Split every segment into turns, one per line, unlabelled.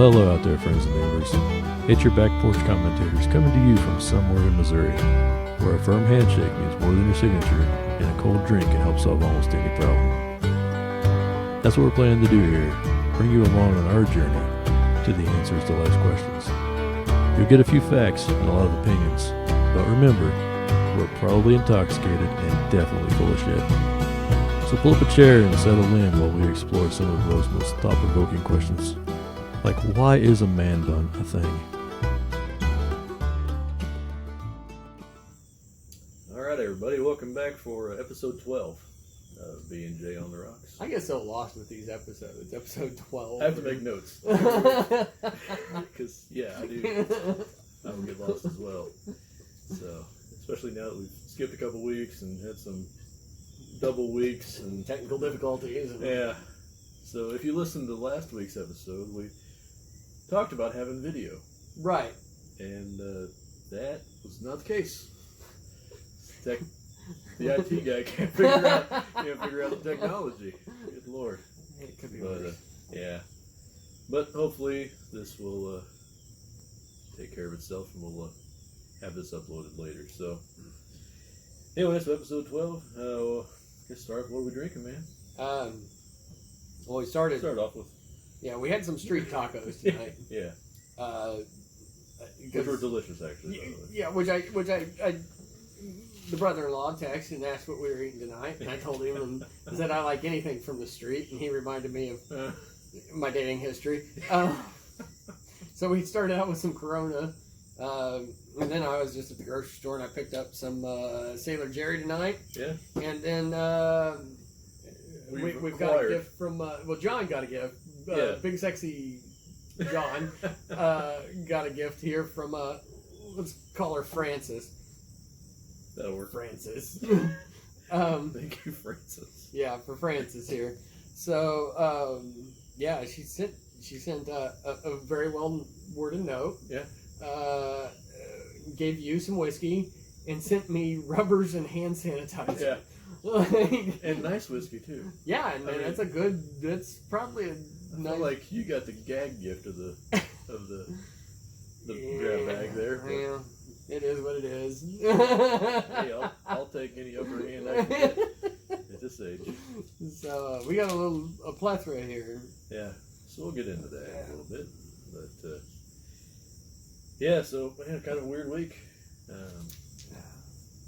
Well, hello out there, friends and neighbors. It's your back porch commentators coming to you from somewhere in Missouri, where a firm handshake means more than your signature, and a cold drink can help solve almost any problem. That's what we're planning to do here, bring you along on our journey to the answers to life's questions. You'll get a few facts and a lot of opinions, but remember, we're probably intoxicated and definitely full of shit. So pull up a chair and settle in while we explore some of those most thought-provoking questions. Like, why is a man bun a thing? All right, everybody, welcome back for episode 12 of B&J on the Rocks.
I get so lost with these episodes. Episode 12.
I have to make notes. Because, yeah, I do. I will get lost as well. So, especially now that we've skipped a couple weeks and had some double weeks and
technical difficulties.
Yeah. So if you listened to last week's episode, we talked about having video.
Right.
And that was not the case. The IT guy can't figure out the technology. Good Lord.
It could be
But
worse.
yeah. But hopefully this will take care of itself and we'll have this uploaded later. So anyway, that's episode 12. Let's start. What are we drinking, man?
Well, we started.
Start off with.
Yeah, we had some street tacos tonight.
Yeah.
Which
were delicious, actually. By the way.
Yeah, which I the brother-in-law texted and asked what we were eating tonight, and I told him and said I like anything from the street, and he reminded me of my dating history. So we started out with some Corona. And then I was just at the grocery store and I picked up some Sailor Jerry tonight. Yeah. And then we've got a gift from, John got a gift. Big Sexy John got a gift here from, let's call her Frances.
That'll work.
Frances.
Thank you, Frances.
Yeah, for Frances here. So, yeah, she sent a very well worded note.
Yeah.
Gave you some whiskey and sent me rubbers and hand sanitizer.
Yeah. And nice whiskey too.
Yeah, and that's probably a nice.
I feel like you got the gag gift of the grab bag there. But...
Yeah, it is what it is.
Hey, I'll take any upper hand I can get at this age.
So we got a plethora here.
Yeah, so we'll get into that a little bit, but. Yeah, so we had kind of a weird week.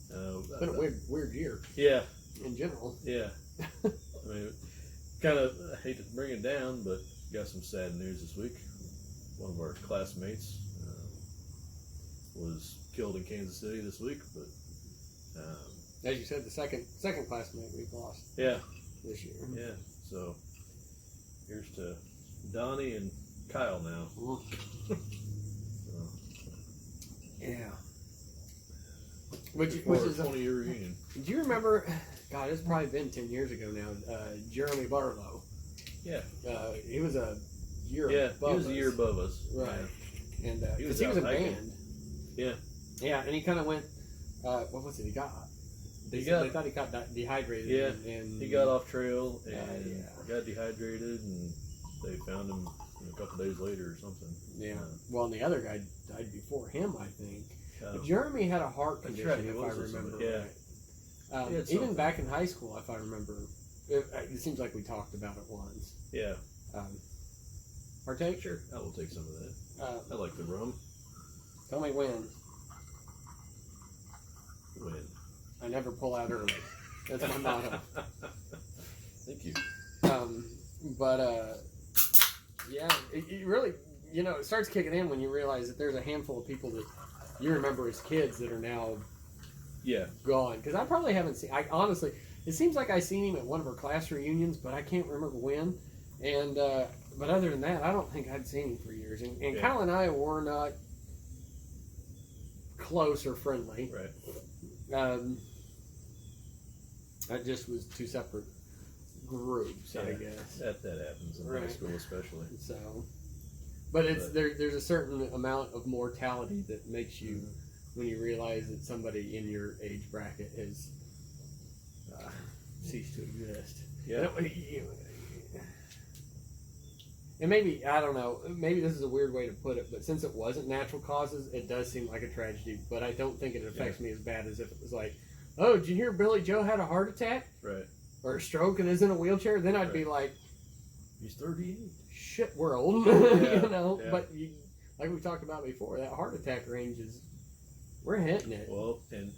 It's been a weird year.
Yeah.
In general.
Yeah. I mean, kind of, I hate to bring it down, but got some sad news this week. One of our classmates was killed in Kansas City this week, but...
as you said, the second classmate we've lost.
Yeah.
This year.
Yeah. So, here's to Donnie and Kyle now.
Yeah. Which is a
20-year reunion.
Do you remember? God, it's probably been 10 years ago now. Jeremy Barlow.
Yeah.
He was a year above us.
He was a year above us.
Right.
Yeah.
And
he was
in
hiking.
band.
Yeah.
Yeah, and he kind of went. What was it? They thought he got dehydrated.
Yeah. And he got off trail and got dehydrated, and they found him a couple days later or something.
Yeah. Well, and the other guy died before him, I think. Jeremy had a heart condition, if I remember right. Even back in high school, if I remember. It seems like we talked about it once.
Yeah.
Partake?
Sure. I will take some of that. I like the rum.
Tell me when.
When?
I never pull out early. That's my motto.
Thank you.
Yeah, it really, it starts kicking in when you realize that there's a handful of people that you remember as kids that are now gone. Because I probably haven't seen, honestly, it seems like I seen him at one of our class reunions, but I can't remember when. And, but other than that, I don't think I'd seen him for years. And Kyle and I were not close or friendly.
Right.
That just was two separate groups, I guess.
That happens in high school, especially.
So, but there's a certain amount of mortality that makes you when you realize that somebody in your age bracket has ceased to exist.
Yeah.
And maybe, I don't know, maybe this is a weird way to put it, but since it wasn't natural causes, it does seem like a tragedy. But I don't think it affects me as bad as if it was like, oh, did you hear Billy Joe had a heart attack?
Right.
Or a stroke and is in a wheelchair? Then I'd be like,
he's 38.
shit world.
Yeah,
you know?
yeah.
But like we talked about before, that heart attack range is, we're hitting it.
Well, and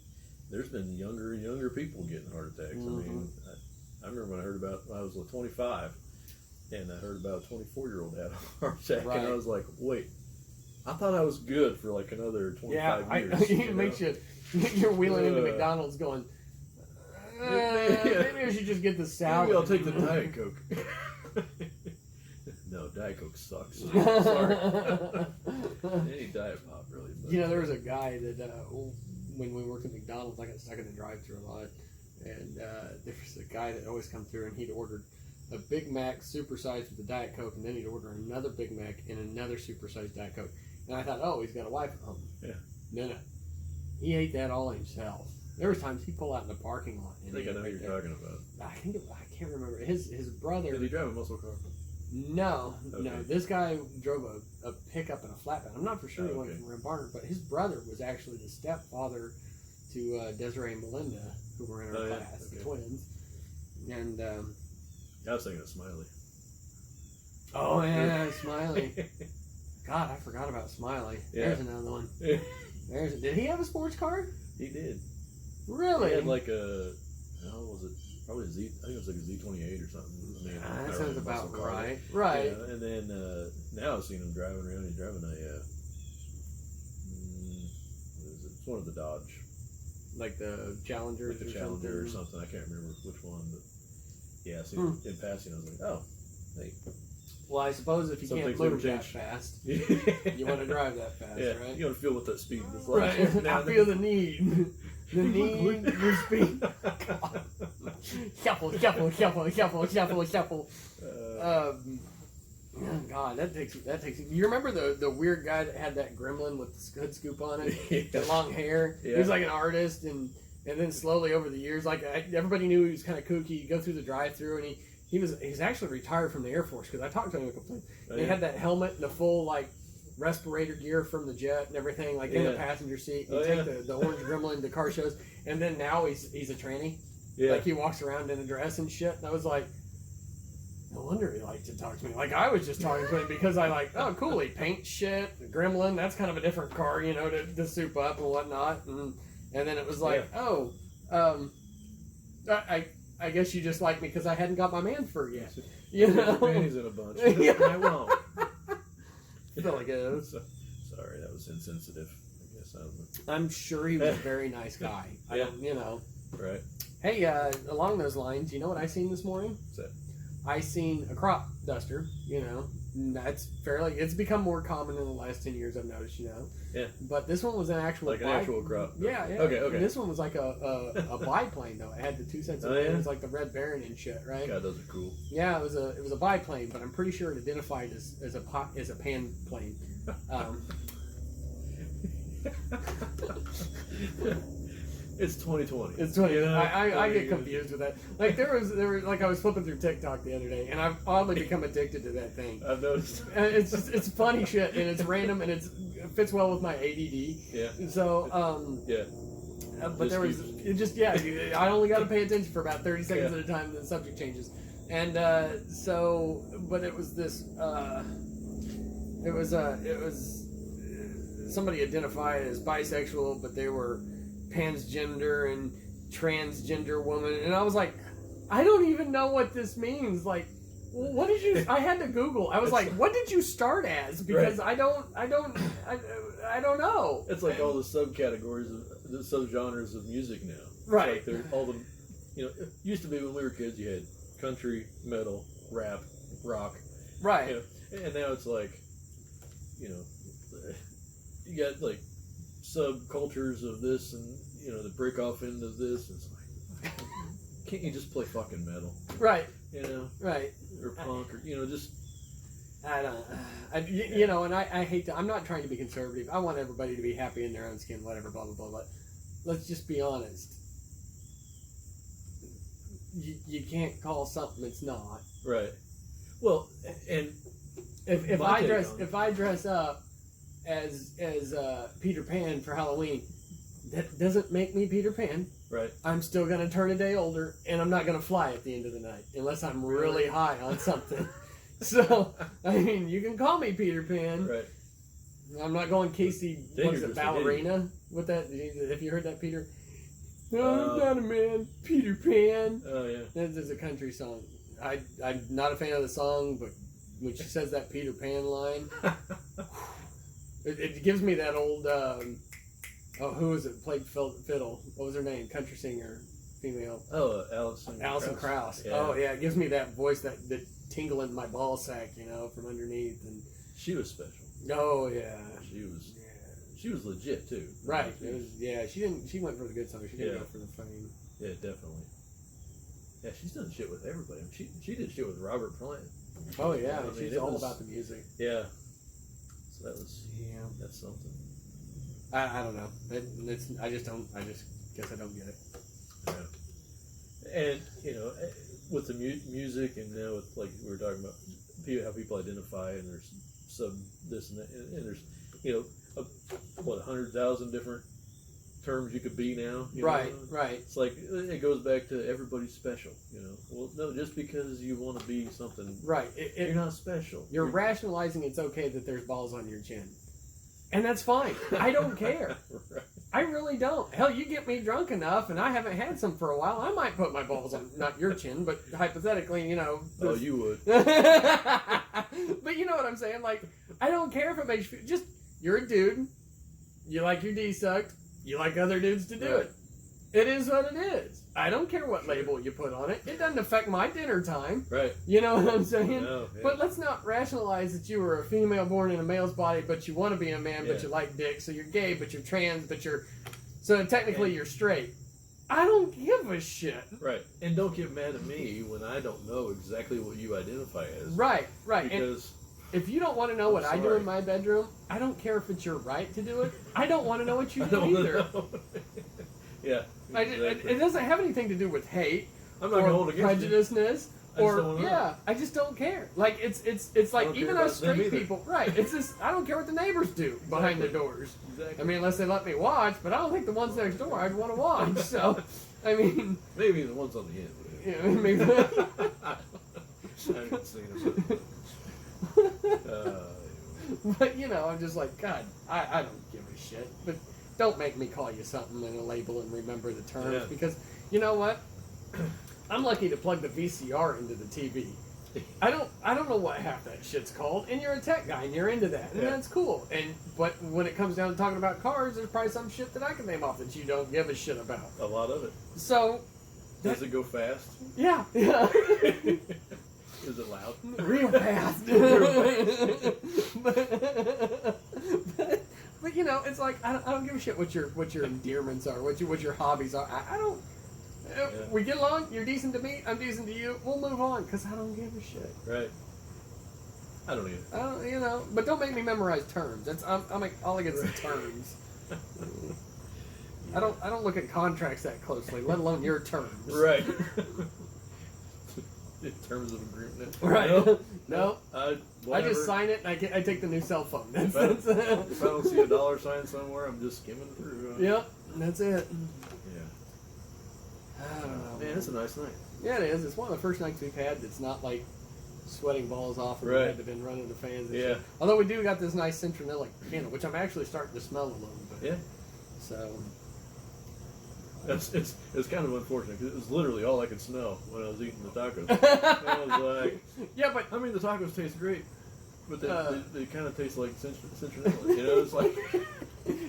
there's been younger and younger people getting heart attacks.
Mm-hmm.
I mean, I remember when I heard about, when I was 25, and I heard about a 24-year-old had a heart attack,
Right.
and I was like, wait, I thought I was good for like another 25 years.
It makes you, you're wheeling into McDonald's going, maybe I should just get the salad.
Maybe I'll take the Diet Coke. No, Diet Coke sucks. Sorry. Any Diet Pop, really. But,
You know, there was a guy that, when we worked at McDonald's, I got stuck in the drive-thru a lot, and there was a guy that always come through, and he'd ordered a Big Mac supersized with a Diet Coke, and then he'd order another Big Mac and another supersized Diet Coke. And I thought, oh, he's got a wife at home.
Yeah.
No. He ate that all himself. There was times he'd pull out in the parking lot.
I think I know what you're talking about.
I can't remember. His brother.
Did he drive a muscle car?
No.
Okay.
This guy drove a pickup and a flatbed. I'm not for sure he went
okay.
from Ram Barner, but his brother was actually the stepfather to Desiree and Melinda, who were in our class, the twins. And
I was thinking of Smiley.
oh yeah, Smiley. God, I forgot about Smiley.
Yeah.
There's another one. Did he have a sports car?
He did.
Really?
He had like a, how was it? Probably a Z. I think it was like a Z28 or something. I mean,
that
not
sounds
really a
about
muscle car.
right. Right.
Yeah, and then now I've seen him driving around. He's driving a, what is it? It's one of the Dodge,
Like the Challenger.
like the Challenger or something. I can't remember which one, but yeah, I seen him in passing. I was like, oh, hey.
Well, I suppose if you
Some
can't
things never
move that
change.
fast,
you
you want to drive that fast, right?
You want to feel what that speed is
Right.
like.
I feel the need. The need for speed. Shuffle, shuffle, shuffle, shuffle, shuffle, shuffle. Oh, God, that takes. You remember the weird guy that had that gremlin with the hood scoop on it,
Yeah.
the long hair?
Yeah.
He was like an artist, and then slowly over the years, like everybody knew he was kind of kooky. He'd go through the drive-through, and he's actually retired from the Air Force because I talked to him a couple times.
Oh,
He had that helmet and the full like respirator gear from the jet and everything, like in the passenger seat. He'd take the orange gremlin to car shows, and then now he's a tranny.
Yeah.
Like he walks around in a dress and shit. And I was like, no wonder he liked to talk to me. Like I was just talking to him because I like, oh cool, he paints shit. The gremlin, that's kind of a different car, you know, to soup up and whatnot. And then it was like, I guess you just like me because I hadn't got my man fur yet. You know?
Panties in a bunch.
Yeah.
I won't.
I feel like it is.
Sorry, that was insensitive. I guess I don't know.
I'm sure he was a very nice guy. I
Yeah.
don't, you know.
Right.
Hey, along those lines, you know what I seen this morning?
What's that?
I seen a crop duster, you know. It's become more common in the last 10 years, I've noticed, you know.
Yeah.
But this one was an actual
Like an actual crop.
Yeah.
Okay.
And this one was like a biplane, though. It had the 2 cents of it was like the Red Baron and shit, right?
God, those are cool.
Yeah, it was a biplane, but I'm pretty sure it identified as a pan plane.
It's 2020.
It's 20.
You know?
I get confused with that. Like there was like I was flipping through TikTok the other day, and I've oddly become addicted to that thing.
I've noticed.
And it's funny shit, and it's random, and it fits well with my ADD.
Yeah.
So
Yeah.
but there was I only got to pay attention for about 30 seconds at a time, and the subject changes. And but it was this. It was somebody identified as bisexual, but they were pansgender and transgender woman, and I was like, I don't even know what this means. Like, what did you? I had to Google. I was like, what did you start as? Because I don't know.
It's like all the subcategories of the subgenres of music now.
Right.
It's like all the, it used to be when we were kids, you had country, metal, rap, rock.
Right.
And now it's like, you got like subcultures of this and, that break off into this. It's like, can't you just play fucking metal?
Right.
Right. Or punk or, just.
I don't, and I hate to, I'm not trying to be conservative. I want everybody to be happy in their own skin, whatever, blah, blah, blah, blah. Let's just be honest. You can't call something it's not.
Right. Well, and
if
my
I
take
dress
on it.
if I dress up as Peter Pan for Halloween, that doesn't make me Peter Pan.
Right.
I'm still gonna turn a day older, and I'm not gonna fly at the end of the night unless I'm really high on something. So I mean, you can call me Peter Pan.
Right.
I'm not going Casey.
Then
What's
you're
it,
just an
ballerina? With that? Have you heard that, Peter? No, I'm not a man, Peter Pan.
Oh yeah.
This is a country song. I'm not a fan of the song, but when she says that Peter Pan line, it gives me that old. Who was it? Played fiddle. What was her name? Country singer, female.
Oh, Alison
Krauss.
Yeah.
Oh yeah, it gives me that voice, that tingle in my ball sack, from underneath. And
She was special.
oh yeah,
She was legit too.
right. It was, she didn't. She went for the good song. She didn't
Yeah.
go for the fame.
Yeah, definitely. Yeah, she's done shit with everybody. I mean, she did shit with Robert Plant.
Oh yeah,
I mean,
she's
it
all
was-
about the music.
Yeah. So
Yeah.
that's something.
I don't know. I just guess I don't get it.
Yeah. And with the music, and with like we were talking about how people identify, and there's sub this and that, and there's 100,000 different terms you could be now.
Right.
It's like it goes back to everybody's special. Well, no, just because you want to be something,
Right.
you're not special.
You're rationalizing it's okay that there's balls on your chin. And that's fine. I don't care.
Right.
I really don't. Hell, you get me drunk enough, and I haven't had some for a while, I might put my balls on, not your chin, but hypothetically,
Oh, you would.
But you know what I'm saying? Like, I don't care if it makes you feel, just, you're a dude, you like your D sucked, you like other dudes to do
Right.
it. It is what it is. I don't care what label you put on it. It doesn't affect my dinner time.
Right.
You know what I'm saying?
No, yeah.
But let's not rationalize that you were a female born in a male's body, but you want to be a man, but
Yeah.
you like dick, so you're gay, but you're trans, so technically you're straight. I don't give a shit.
Right. And don't get mad at me when I don't know exactly what you identify as.
Right. And
Because
if you don't want to know what I do
sorry.
in my bedroom, I don't care if it's your right to do it. I don't want to know what you
I
do
don't
either.
know. Yeah. Exactly.
It doesn't have anything to do with hate
I'm not
or
gonna hold against you.
prejudiceness.
I just don't wanna know.
Yeah, I just don't care. Like it's like
don't
even
care
us
about them
straight
either.
people, right? It's just I don't care what the neighbors do behind the doors.
Exactly.
I mean, unless they let me watch, but I don't think the ones next door I'd want to watch. So, I mean,
Maybe the ones on the end.
maybe.
I haven't seen them.
But I'm just like, God, I don't give a shit. But don't make me call you something and a label and remember the terms
Yeah.
because you know what? I'm lucky to plug the VCR into the TV. I don't know what half that shit's called, and you're a tech guy and you're into that, and
Yeah.
that's cool. But when it comes down to talking about cars, there's probably some shit that I can name off that you don't give a shit about.
A lot of it.
So,
Does it go fast?
yeah.
Is it loud?
Real fast. but it's like I don't give a shit what your endearments are, what your hobbies are. I don't.
Yeah.
We get along. You're decent to me. I'm decent to you. We'll move on because I don't give a shit.
Right. I don't either.
But don't make me memorize terms. I'm all against the terms. I don't look at contracts that closely, let alone your terms.
Right. In terms of agreement.
Right.
No.
I
Whatever.
just sign it and I take the new cell phone. That's,
If I
that's
don't see a dollar sign somewhere, I'm just skimming through.
Yep, that's it.
Yeah.
I don't know.
Man, it's a nice night.
Yeah, it is. It's one of the first nights we've had that's not like sweating balls off and we
Right.
had to been running the fans and
Yeah.
shit. Although we do got this nice citronella candle, which I'm actually starting to smell a little bit.
Yeah.
So,
It's kind of unfortunate because it was literally all I could smell when I was eating the tacos. I was like,
yeah, but
I mean, the tacos taste great, but they kind of taste like citronella. It's like,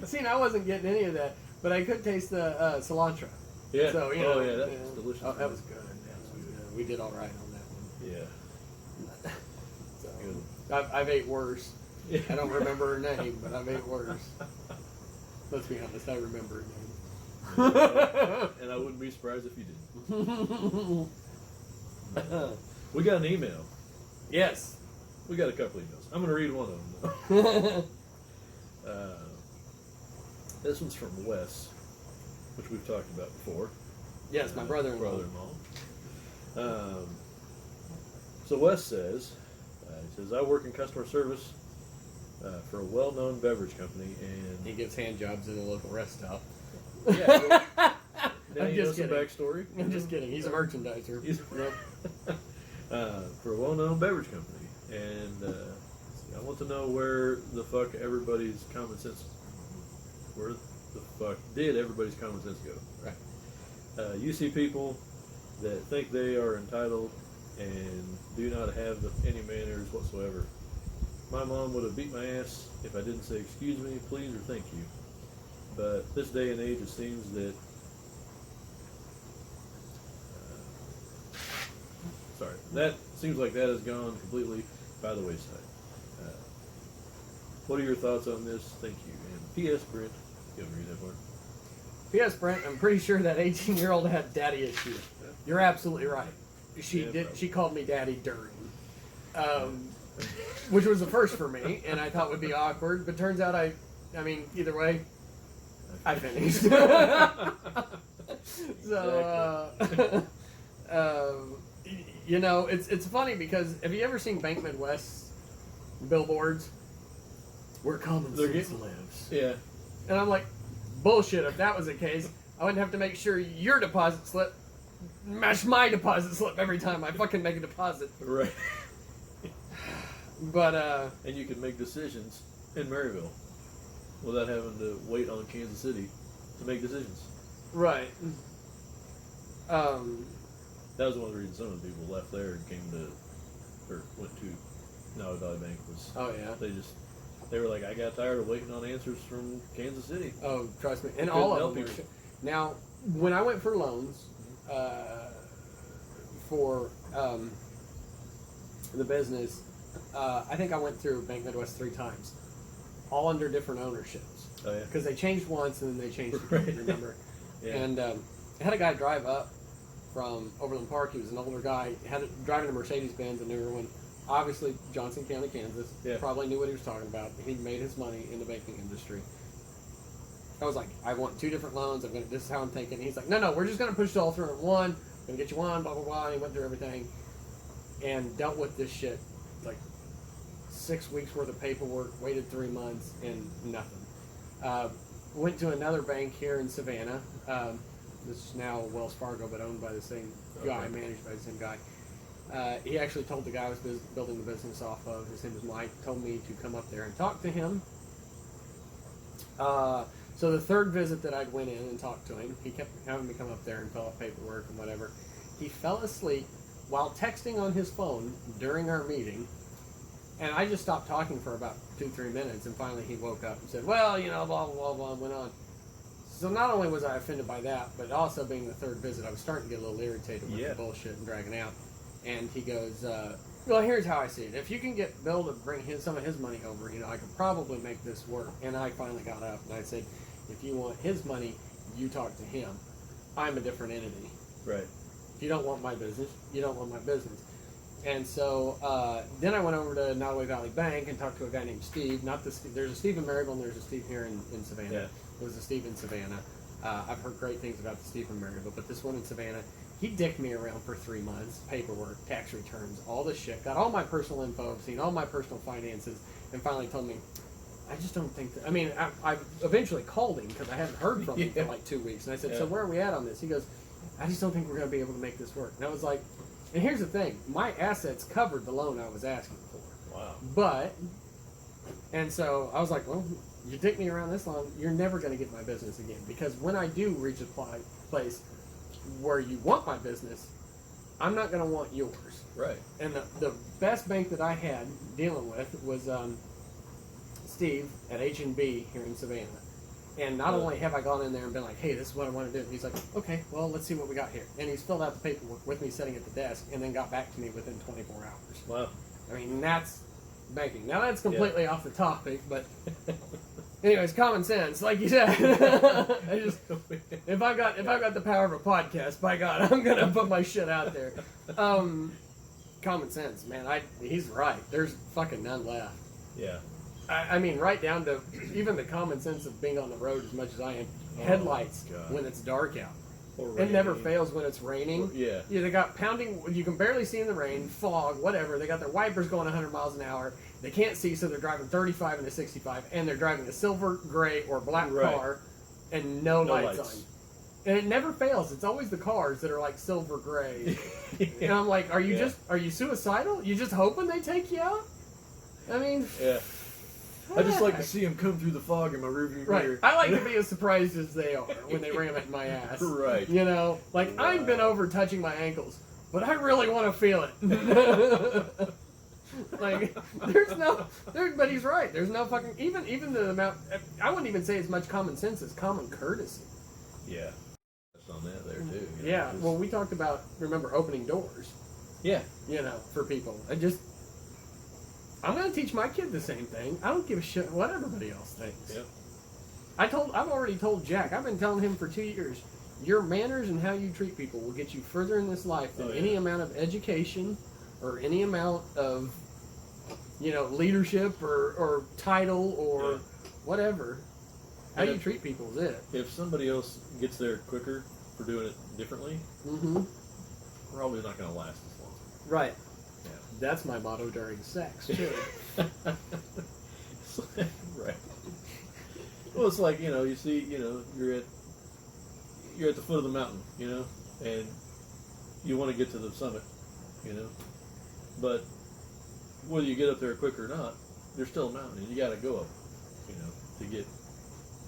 see, and I wasn't getting any of that, but I could taste the cilantro.
yeah.
So,
Oh, yeah, that was delicious.
Oh, that was good. We did all right on that one.
Yeah.
So,
Good.
I've ate worse.
Yeah.
I don't remember her name, but I've ate worse. Let's be honest, I remember her name.
And I wouldn't be surprised if you didn't. We got an email.
Yes.
We got a couple emails. I'm going to read one of them, though. This one's from Wes, which we've talked about before.
Yes, my brother-in-law.
So Wes says, He says, I work in customer service for a well-known beverage company,
He
and
gives hand jobs in a local rest stop.
yeah, then
I'm
he
just
knows some
kidding.
backstory.
I'm just kidding. He's a merchandiser. Yep.
For a well-known beverage company, and I want to know where the fuck everybody's common sense. Where the fuck did everybody's common sense go?
Right.
You see people that think they are entitled and do not have any manners whatsoever. My mom would have beat my ass if I didn't say excuse me, please, or thank you. But this day and age, it seems that that seems like that has gone completely by the wayside. What are your thoughts on this? Thank you. And P.S. Brent, you want to read that part?
P.S. Brent, I'm pretty sure that 18-year-old had daddy issues. You're absolutely right. She
Yeah,
did.
probably.
She called me daddy during, which was a first for me, and I thought would be awkward. But turns out I mean, either way, I finished. So, you know, it's funny because have you ever seen Bank Midwest billboards where common
They're
sense
getting-
lives?
Yeah.
And I'm like, bullshit. If that was the case, I wouldn't have to make sure your deposit slip match my deposit slip every time I fucking make a deposit.
Right.
But
And you can make decisions in Maryville without having to wait on Kansas City to make decisions.
right.
That was one of the reasons some of the people left there and came to, or went to Nottoway Valley Bank was
Oh yeah.
they were like, I got tired of waiting on answers from Kansas City.
Oh, trust me. And
Couldn't
all
help
of them. Were
people.
now, when I went for loans for the business, I think I went through Bank Midwest 3 times, all under different ownerships.
Oh yeah.
Because they changed once and then they changed
Right.
again, remember?
Yeah.
And I had a guy drive up from Overland Park. He was an older guy, driving a Mercedes-Benz, a newer one. Obviously, Johnson County, Kansas.
Yeah.
Probably knew what he was talking about. He made his money in the banking industry. I was like, I want 2 different loans. This is how I'm thinking. He's like, no, we're just going to push it all through in one. I'm going to get you one, blah, blah, blah. And he went through everything and dealt with this shit. Like 6 weeks worth of paperwork, waited 3 months, and nothing. Went to another bank here in Savannah. This is now Wells Fargo, but owned by the same guy,
Okay.
managed by the same guy. He actually told the guy I was building the business off of, his name was Mike, told me to come up there and talk to him. So the third visit that I went in and talked to him, he kept having me come up there and fill out paperwork and whatever. He fell asleep while texting on his phone during our meeting, and I just stopped talking for about 2-3 minutes, and finally he woke up and said, well, you know, blah, blah, blah, blah, and went on. So not only was I offended by that, but also being the third visit, I was starting to get a little irritated with
Yeah.
the bullshit and dragging out. And he goes, well, here's how I see it. If you can get Bill to bring some of his money over, you know, I could probably make this work. And I finally got up and I said, if you want his money, you talk to him. I'm a different entity.
Right.
If you don't want my business, you don't want my business. And so then I went over to Nottoway Valley Bank and talked to a guy named Steve. There's a Steve in Maryville and there's a Steve here in Savannah.
Yeah.
It was a Steve in Savannah. I've heard great things about the Steve in Maryville, but this one in Savannah, he dicked me around for 3 months. Paperwork, tax returns, all this shit. Got all my personal info, seen all my personal finances, and finally told me, I just don't think that. I mean, I eventually called him because I hadn't heard from him for
Yeah.
like 2 weeks. And I said,
Yeah.
so where are we at on this? He goes, I just don't think we're going to be able to make this work. And I was like, and here's the thing. My assets covered the loan I was asking for.
Wow.
But, and so I was like, well, you dick me around this long, you're never going to get my business again. Because when I do reach a place where you want my business, I'm not going to want yours.
Right.
And the best bank that I had dealing with was Steve at H&B here in Savannah. And not only have I gone in there and been like, hey, this is what I want to do. He's like, okay, well, let's see what we got here. And he's filled out the paperwork with me sitting at the desk and then got back to me within 24 hours.
Wow.
I mean, that's banking. Now, that's completely off the topic, but anyways, common sense, like you said. I just, if I've got the power of a podcast, by God, I'm going to put my shit out there. Common sense, man. He's right. There's fucking none left.
Yeah.
I mean, right down to even the common sense of being on the road as much as I am. Headlights
God.
when it's dark out.
Or
It never
raining.
fails when it's raining.
Yeah.
Yeah, they got pounding. You can barely see in the rain, fog, whatever. They got their wipers going 100 miles an hour. They can't see, so they're driving 35 and a 65, and they're driving a silver, gray, or black
Right.
car, and no lights
lights.
on. And it never fails. It's always the cars that are like silver gray. And I'm like, are you suicidal? You just hoping they take you out? I mean,
Yeah. I just like to see them come through the fog in my rearview
right.
mirror.
I like to be as surprised as they are when they ram it in my ass.
Right.
You know, like I've been over touching my ankles, but I really want to feel it. Like but he's right. There's no fucking even the amount. I wouldn't even say as much common sense as common courtesy.
Yeah. That's on that there too. you know,
Yeah.
just-
Well, we talked about opening doors.
yeah.
You know, for people. I'm gonna teach my kid the same thing. I don't give a shit what everybody else thinks.
Yep.
I've already told Jack. I've been telling him for 2 years. Your manners and how you treat people will get you further in this life than
Oh, yeah.
any amount of education or any amount of, leadership or title or
Yeah.
whatever. How
And
you
if-
treat people is it.
If somebody else gets there quicker for doing it differently,
Mm-hmm.
probably not going to last as long.
Right.
Yeah.
That's my motto during sex too.
Right. Well, it's like, you see, you're at the foot of the mountain, and you want to get to the summit, but whether you get up there quick or not, there's still a mountain, and you got to go up, to get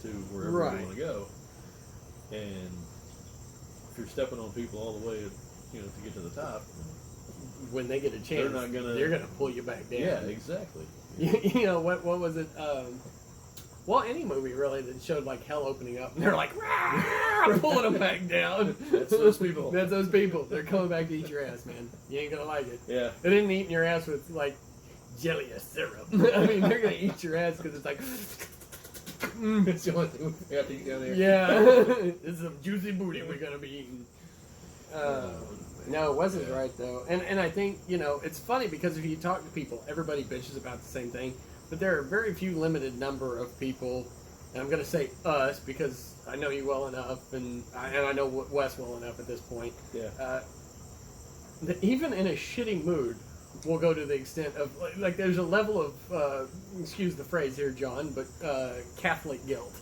to wherever
Right.
you want to go. And if you're stepping on people all the way, to get to the top,
When they get a chance,
They're not gonna-
they're gonna pull you back down.
yeah, exactly.
What was it? Well, any movie really that showed like hell opening up, and they're like "Rah!" pulling them back down.
That's those people.
That's those people. They're coming back to eat your ass, man. You ain't gonna like it.
Yeah.
They didn't eat your ass with like jelly or syrup. I mean, they're gonna eat your ass because it's like,
It's the only thing we have to eat down there.
yeah, this is a juicy booty we're gonna be eating. No, Wes is right though, and I think it's funny because if you talk to people, everybody bitches about the same thing, but there are very few limited number of people, and I'm gonna say us because I know you well enough, and I know Wes well enough at this point.
Yeah.
That even in a shitty mood, we'll go to the extent of like there's a level of excuse the phrase here, John, but Catholic guilt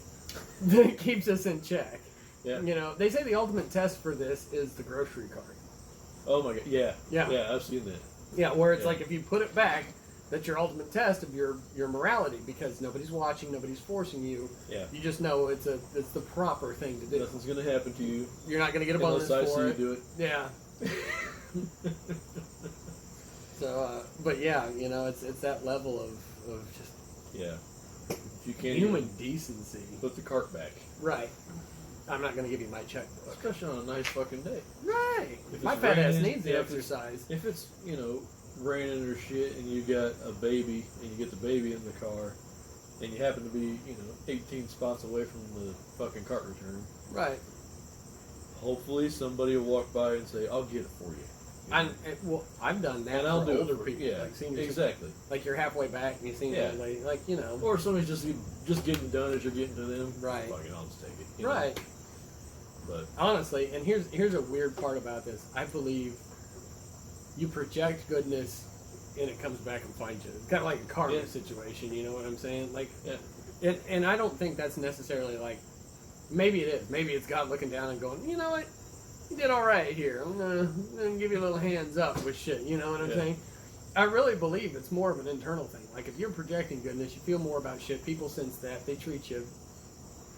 that keeps us in check.
Yeah.
They say the ultimate test for this is the grocery cart.
Oh my god. Yeah.
Yeah.
Yeah. I've seen that.
Yeah, where it's
Yeah.
like if you put it back, that's your ultimate test of your morality because nobody's watching, nobody's forcing you.
Yeah.
You just know it's the proper thing to do.
Nothing's gonna happen to you
You're not going to get a bonus
unless I see
for
you
it.
do it.
Yeah. So, but yeah, it's that level of just
Yeah. If you can't
human
even
decency.
put the cart back,
Right. I'm not going to give you my checkbook.
especially on a nice fucking day.
Right.
If
My
it's
fat ass
raining,
needs the
yeah, if it's-
exercise.
If it's raining or shit, and you got a baby, and you get the baby in the car, and you happen to be 18 spots away from the fucking cart return,
Right.
hopefully somebody will walk by and say, "I'll get it for you."
I've done that
And I'll
for
do it
older
for
people,
Yeah,
like seniors.
exactly.
Like you're halfway back and you see
Yeah.
somebody, like
Or somebody's just getting done as you're getting to them.
Right.
Fucking, I'll just take it. you know?
right.
But
Honestly, and here's a weird part about this. I believe you project goodness and it comes back and finds you. It's kind of like a karma
Yeah.
situation, you know what I'm saying? Like,
yeah,
and I don't think that's necessarily like, maybe it is. Maybe it's God looking down and going, you know what? You did all right here. I'm gonna give you a little hands up with shit. You know what I'm
Yeah.
saying? I really believe it's more of an internal thing. Like if you're projecting goodness, you feel more about shit. People sense that they treat you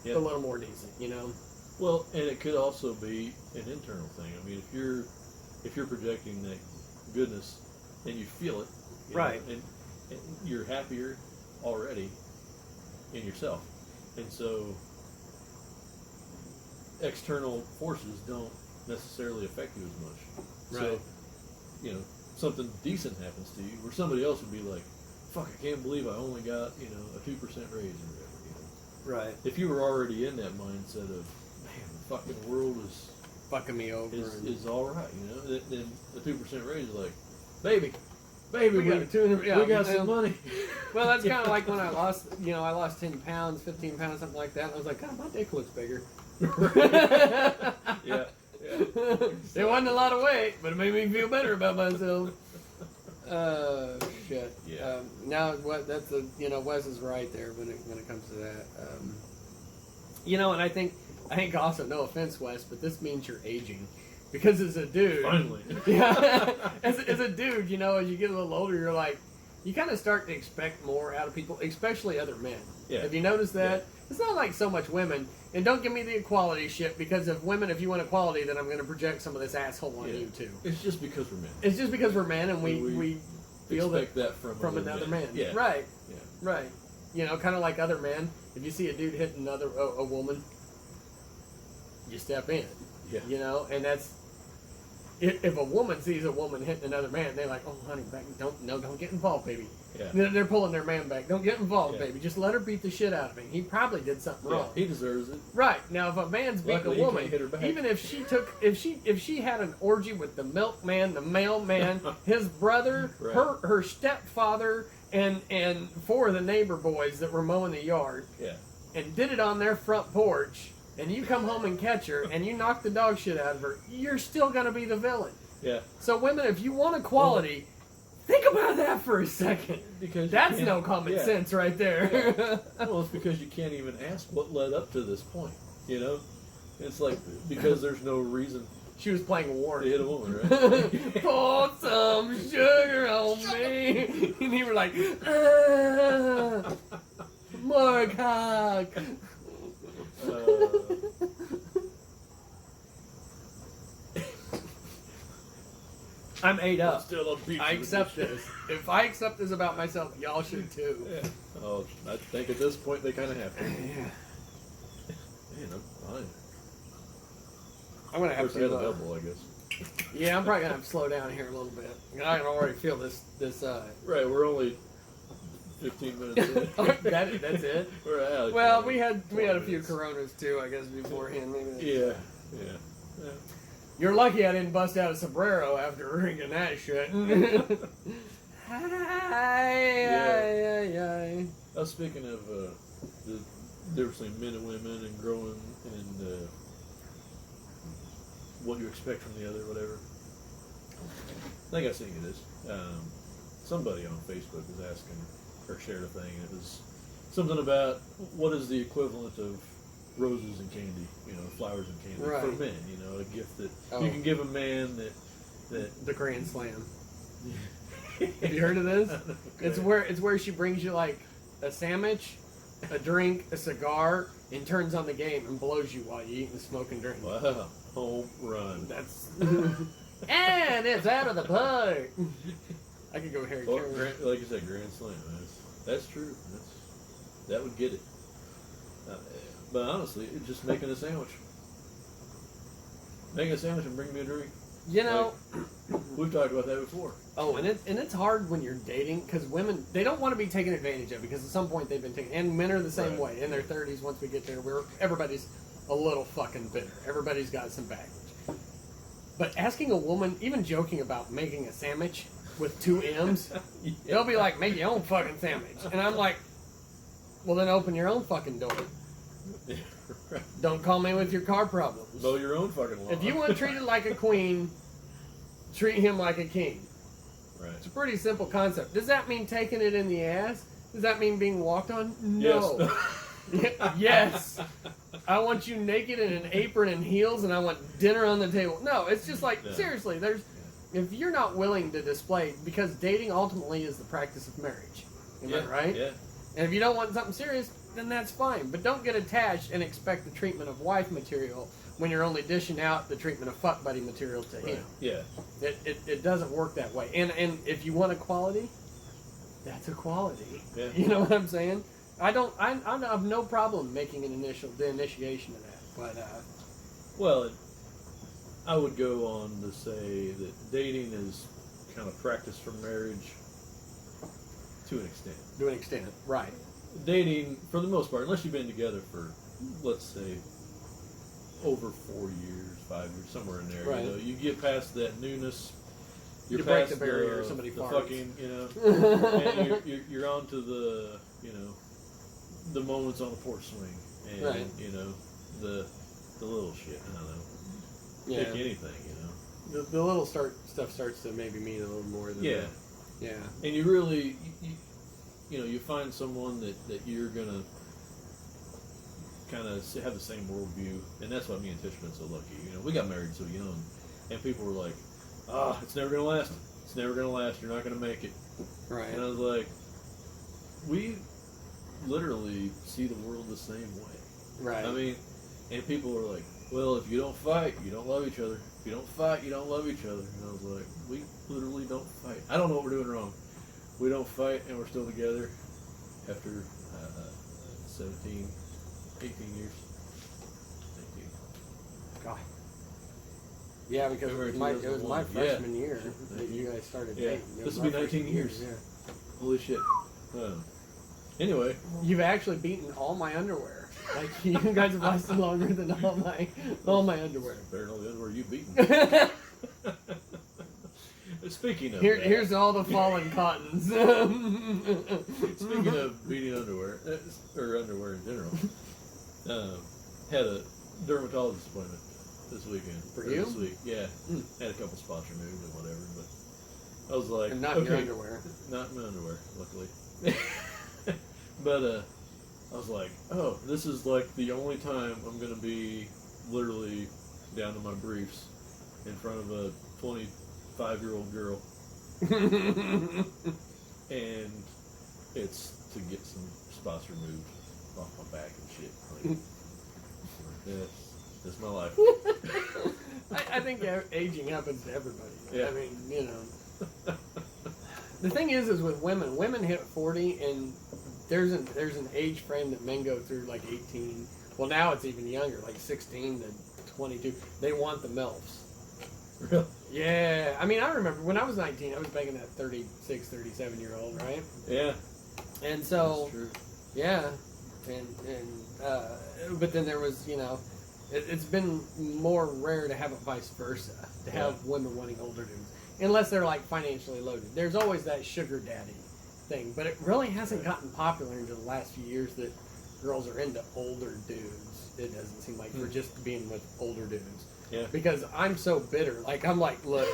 Yeah.
a little more decent. You know?
well, and it could also be an internal thing. I mean, if you're projecting that goodness and you feel it,
Right.
and you're happier already in yourself, and so external forces don't necessarily affect you as much.
Right.
So, something decent happens to you, where somebody else would be like, "Fuck, I can't believe I only got a 2% raise or whatever."
Right.
If you were already in that mindset of, man, the fucking world
Fucking me over. and-
is all right, then the 2% raise is like, baby, we
got
got
a 200 yeah,
we got some money.
Well, that's kind of like when I lost, I lost 10 pounds, 15 pounds, something like that. And I was like, God, my dick looks bigger.
Yeah,
It wasn't a lot of weight, but it made me feel better about myself. Shit.
Yeah.
Now, what? That's a Wes is right there when it comes to that. And I think also, no offense, Wes, but this means you're aging, because as a dude,
Finally.
yeah, as a dude, as you get a little older, you're like, you kind of start to expect more out of people, especially other men.
Yeah.
Have you noticed that?
Yeah.
It's not like so much women. And don't give me the equality shit, because if you want equality, then I'm going to project some of this asshole on you too.
It's just because we're men.
It's just because we're men and we feel
expect that from
another man.
Yeah.
Right.
Yeah.
Right. Kind of like other men. If you see a dude hit a woman, you step in.
Yeah.
And that's if a woman sees a woman hitting another man, they're like, "Oh, honey, don't get involved, baby."
Yeah.
They're pulling their man back. Don't get involved,
Yeah.
baby. Just let her beat the shit out of him. He probably did something wrong.
He deserves it.
Right. Now, if a man's beating
Luckily,
a
he
woman,
can't hit her back.
even if she had an orgy with the milkman, the mailman, his brother,
Right.
her stepfather, and 4 of the neighbor boys that were mowing the yard,
Yeah.
and did it on their front porch, and you come home and catch her, and you knock the dog shit out of her, you're still gonna be the villain.
Yeah.
So women, if you want equality, think about that for a second.
Because
That's no common sense right there.
Well, it's because you can't even ask what led up to this point. It's like because there's no reason
She was playing war.
to hit a woman, right?
Pour some sugar on me. And you were like, more cock. I'm ate up.
Still a beef.
I accept this. If I accept this about myself, y'all should too.
Yeah. Oh, I think at this point they kind of have to.
Yeah.
Man, I'm fine.
I'm gonna
Of
have
course, I
to.
had a double, I guess.
Yeah, I'm probably gonna have to slow down here a little bit. I can already feel this.
Right, we're only 15 minutes in.
That's it.
We're out.
Well, we had a few
minutes.
Coronas too, I guess, beforehand. Maybe that's-
Yeah.
You're lucky I didn't bust out a sombrero after drinking that shit.
Speaking of the difference between men and women and growing and what you expect from the other, whatever. I think I've seen this. Somebody on Facebook was asking or shared a thing. It was something about what is the equivalent of roses and candy, flowers and candy
Right.
for men. A gift that
Oh.
you can give a man that
The Grand Slam. Have you heard of this? It's where she brings you like a sandwich, a drink, a cigar, and turns on the game and blows you while you eat and smoke and drink.
Wow, home run.
That's and it's out of the park. I could go here.
Or like you said, Grand Slam. That's true. That would get it. But honestly, it's just making a sandwich. Make a sandwich and bring me a drink. We've talked about that before.
Oh, and it's hard when you're dating because women, they don't want to be taken advantage of because at some point they've been taken, and men are the same
Right.
way. In their 30s, once we get there, everybody's a little fucking bitter. Everybody's got some baggage. But asking a woman, even joking about making a sandwich with 2 M's, they'll be like, make your own fucking sandwich. And I'm like, well, then open your own fucking door.
Right.
Don't call me with your car problems.
Mow your own fucking lawn.
If you want treated like a queen, treat him like a king.
Right.
It's a pretty simple concept. Does that mean taking it in the ass? Does that mean being walked on? No. Yes. I want you naked in an apron and heels, and I want dinner on the table. No, it's just like, seriously, if you're not willing to display, because dating ultimately is the practice of marriage. Am I right?
Yeah.
And if you don't want something serious, then that's fine. But don't get attached and expect the treatment of wife material when you're only dishing out the treatment of fuck buddy material to him.
Yeah.
It doesn't work that way. And if you want equality, that's equality.
Yeah.
You know what I'm saying? I have no problem making the initiation of that. But
Well, I would go on to say that dating is kind of practice for marriage to an extent.
to an extent, right?
Dating, for the most part, unless you've been together for, let's say, over 4 years, 5 years, somewhere in there.
Right.
You get past that newness.
You
You're
break
past
the barrier, somebody
the
farts.
fucking, and you're on to the, the moments on the porch swing, and
Right.
the little shit. I don't know.
Yeah.
pick anything, you know.
The little stuff starts to maybe mean a little more than
Yeah.
Yeah.
And you really, you know, you find someone that you're gonna kind of have the same worldview, and that's why me and Tish have been so lucky. You know, we got married so young, and people were like, it's never gonna last. It's never gonna last. You're not gonna make it.
Right.
And I was like, we literally see the world the same way.
Right.
I mean, and people were like, well, if you don't fight, you don't love each other. If you don't fight, you don't love each other. And I was like, we literally don't fight. I don't know what we're doing wrong. We don't fight, and we're still together after 17, 18 years. 18.
God. Yeah, because it was my
2001.
freshman year that you guys started
Yeah.
dating. It
This
was
will be
my
19
freshman
years.
Yeah.
Holy shit. Anyway.
You've actually beaten all my underwear. Like you guys have lasted longer than all my underwear.
Better know the underwear you've beaten. Speaking of that,
Here's all the fallen cottons.
speaking of beating underwear, or underwear in general, had a dermatologist appointment this weekend.
For
or
you?
This week, yeah. Had a couple spots removed and whatever, but I was like,
And not
okay,
your underwear.
not my underwear, luckily. But I was like, oh, this is like the only time I'm gonna be literally down to my briefs in front of a 25-year-old girl, and it's to get some spots removed off my back and shit. Like, that's my life.
I think aging happens to everybody.
Yeah.
I mean, you know. The thing is with women hit 40, and there's an age frame that men go through, like 18. Well, now it's even younger, like 16 to 22. They want the MILFs.
Really?
Yeah. I mean, I remember when I was 19, I was banging that 36, 37-year-old, right?
Yeah.
And so,
That's true.
yeah. But then there was, you know, it's been more rare to have it vice versa, to have women wanting older dudes. Unless they're like financially loaded. There's always that sugar daddy thing, but it really hasn't gotten popular until the last few years that girls are into older dudes. It doesn't seem like for just being with older dudes.
Yeah.
Because I'm so bitter. Like, I'm like, look,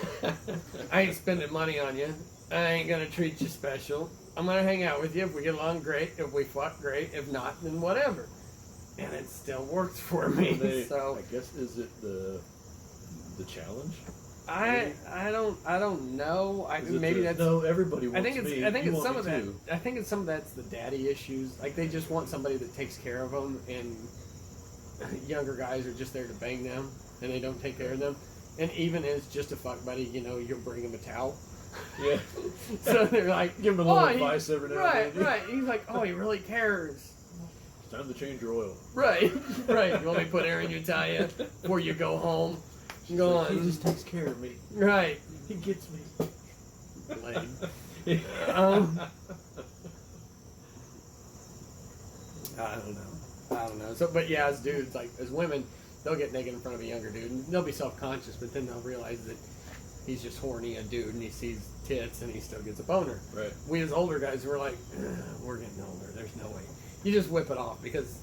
I ain't spending money on you. I ain't gonna treat you special. I'm gonna hang out with you. If we get along, great. If we fuck, great. If not, then whatever. And it still works for me. So
I guess, is it the challenge?
I don't know. Maybe that's.
No, everybody wants
I think it's
me.
I think
You
it's
want
some
me
of that.
too.
I think it's some of that's the daddy issues. Like they just want somebody that takes care of them, and younger guys are just there to bang them, and they don't take care of them. And even as just a fuck buddy, you know, you'll bring them a towel.
Yeah.
So they're like,
Give him a little
"Oh,
advice every now
right,
and then.
right. He's like, oh, he really cares.
It's time to change your oil.
Right, right. You want me to put air in your tire before you go home? Go
Like,
on.
he just takes care of me.
Right.
He gets me.
Lame. I don't know. So, but yeah, as dudes, like as women, they'll get naked in front of a younger dude, and they'll be self-conscious, but then they'll realize that he's just horny, a dude, and he sees tits, and he still gets a boner.
Right.
We as older guys, we're like, we're getting older. There's no way. You just whip it off because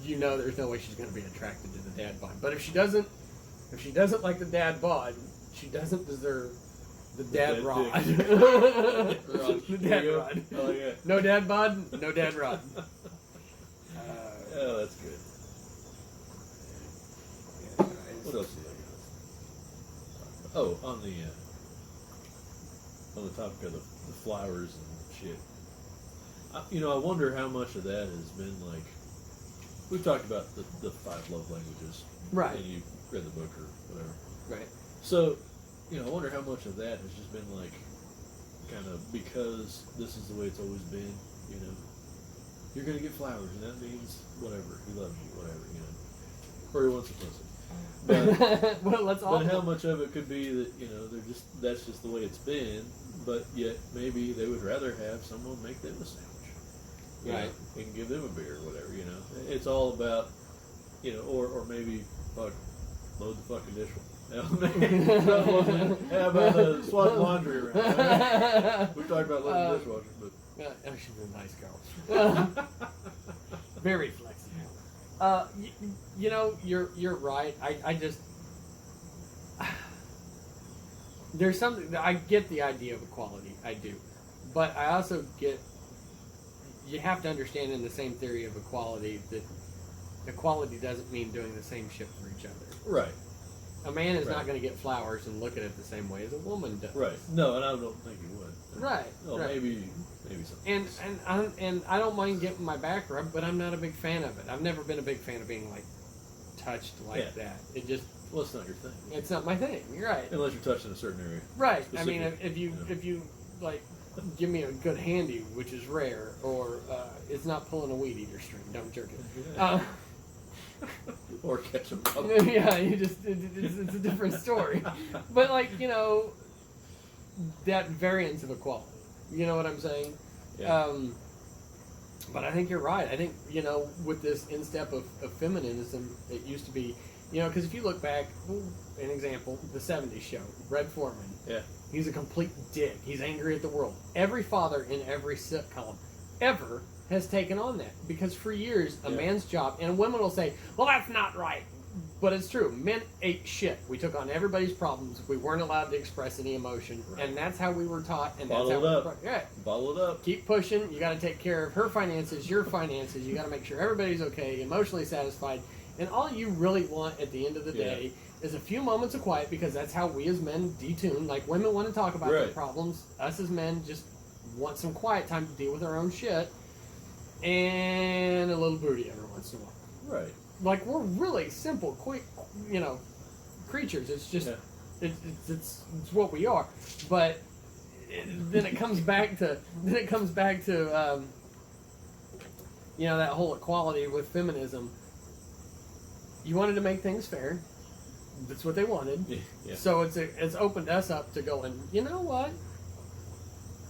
you know there's no way she's going to be attracted to the dad bod. But if she doesn't like the dad bod, she doesn't deserve the dad
dad
rod.
dick.
The dad
There you go.
rod.
Oh, yeah.
No dad bod, no dad rod.
Oh, that's good. What else did I got? Oh, on the topic of the flowers and shit. I wonder how much of that has been like. We've talked about the 5 love languages,
Right.
And you read the book or whatever.
Right.
So, I wonder how much of that has just been like, kind of because this is the way it's always been. You're gonna get flowers, and that means whatever. He loves you, whatever. Or he wants a pussy. But,
Well, let's all.
but how much of it could be that that's just the way it's been, but yet maybe they would rather have someone make them a sandwich,
Right.
and give them a beer or whatever. It's all about, or maybe fuck, load the fucking dishwasher. How about swap laundry around? We talked about loading the dishwasher, but
She's a nice girl. Very flexible. You're right. there's something, I get the idea of equality, I do. But I also get, you have to understand in the same theory of equality that equality doesn't mean doing the same shit for each other.
Right.
A man is
Right.
not going to get flowers and look at it the same way as a woman does.
Right. No, and I don't think he would.
Right.
No,
right.
maybe something.
And I don't mind getting my back rubbed, but I'm not a big fan of it. I've never been a big fan of being like touched like that. It just,
Well, it's not your thing.
it's not my thing. You're right.
Unless you're touching a certain area.
Right. I mean,
Specific,
if you like give me a good handy, which is rare, or it's not pulling a weed eater string, don't jerk it.
Or catch a
Yeah, it's a different story. But like, that variance of equality. You know what I'm saying?
Yeah.
But I think you're right. I think, with this instep of feminism, it used to be, because if you look back, an example, the 70s show, Red Foreman.
Yeah.
He's a complete dick. He's angry at the world. Every father in every sitcom ever has taken on that. Because for years, a man's job, and women will say, well, that's not right. But it's true. Men ate shit. We took on everybody's problems. We weren't allowed to express any emotion.
Right.
And that's how we were taught. And
Bottle
that's
it
how
up.
Yeah.
Bottle it up.
Keep pushing. You got to take care of her finances, your finances. You got to make sure everybody's okay, emotionally satisfied. And all you really want at the end of the day is a few moments of quiet, because that's how we as men detune. Like, women want to talk about their problems. Us as men just want some quiet time to deal with our own shit. And a little booty every once in a while.
Right.
Like, we're really simple, quick, creatures. It's just, it's what we are. But then it comes back to, that whole equality with feminism. You wanted to make things fair. That's what they wanted.
Yeah.
So it's opened us up to going, you know what?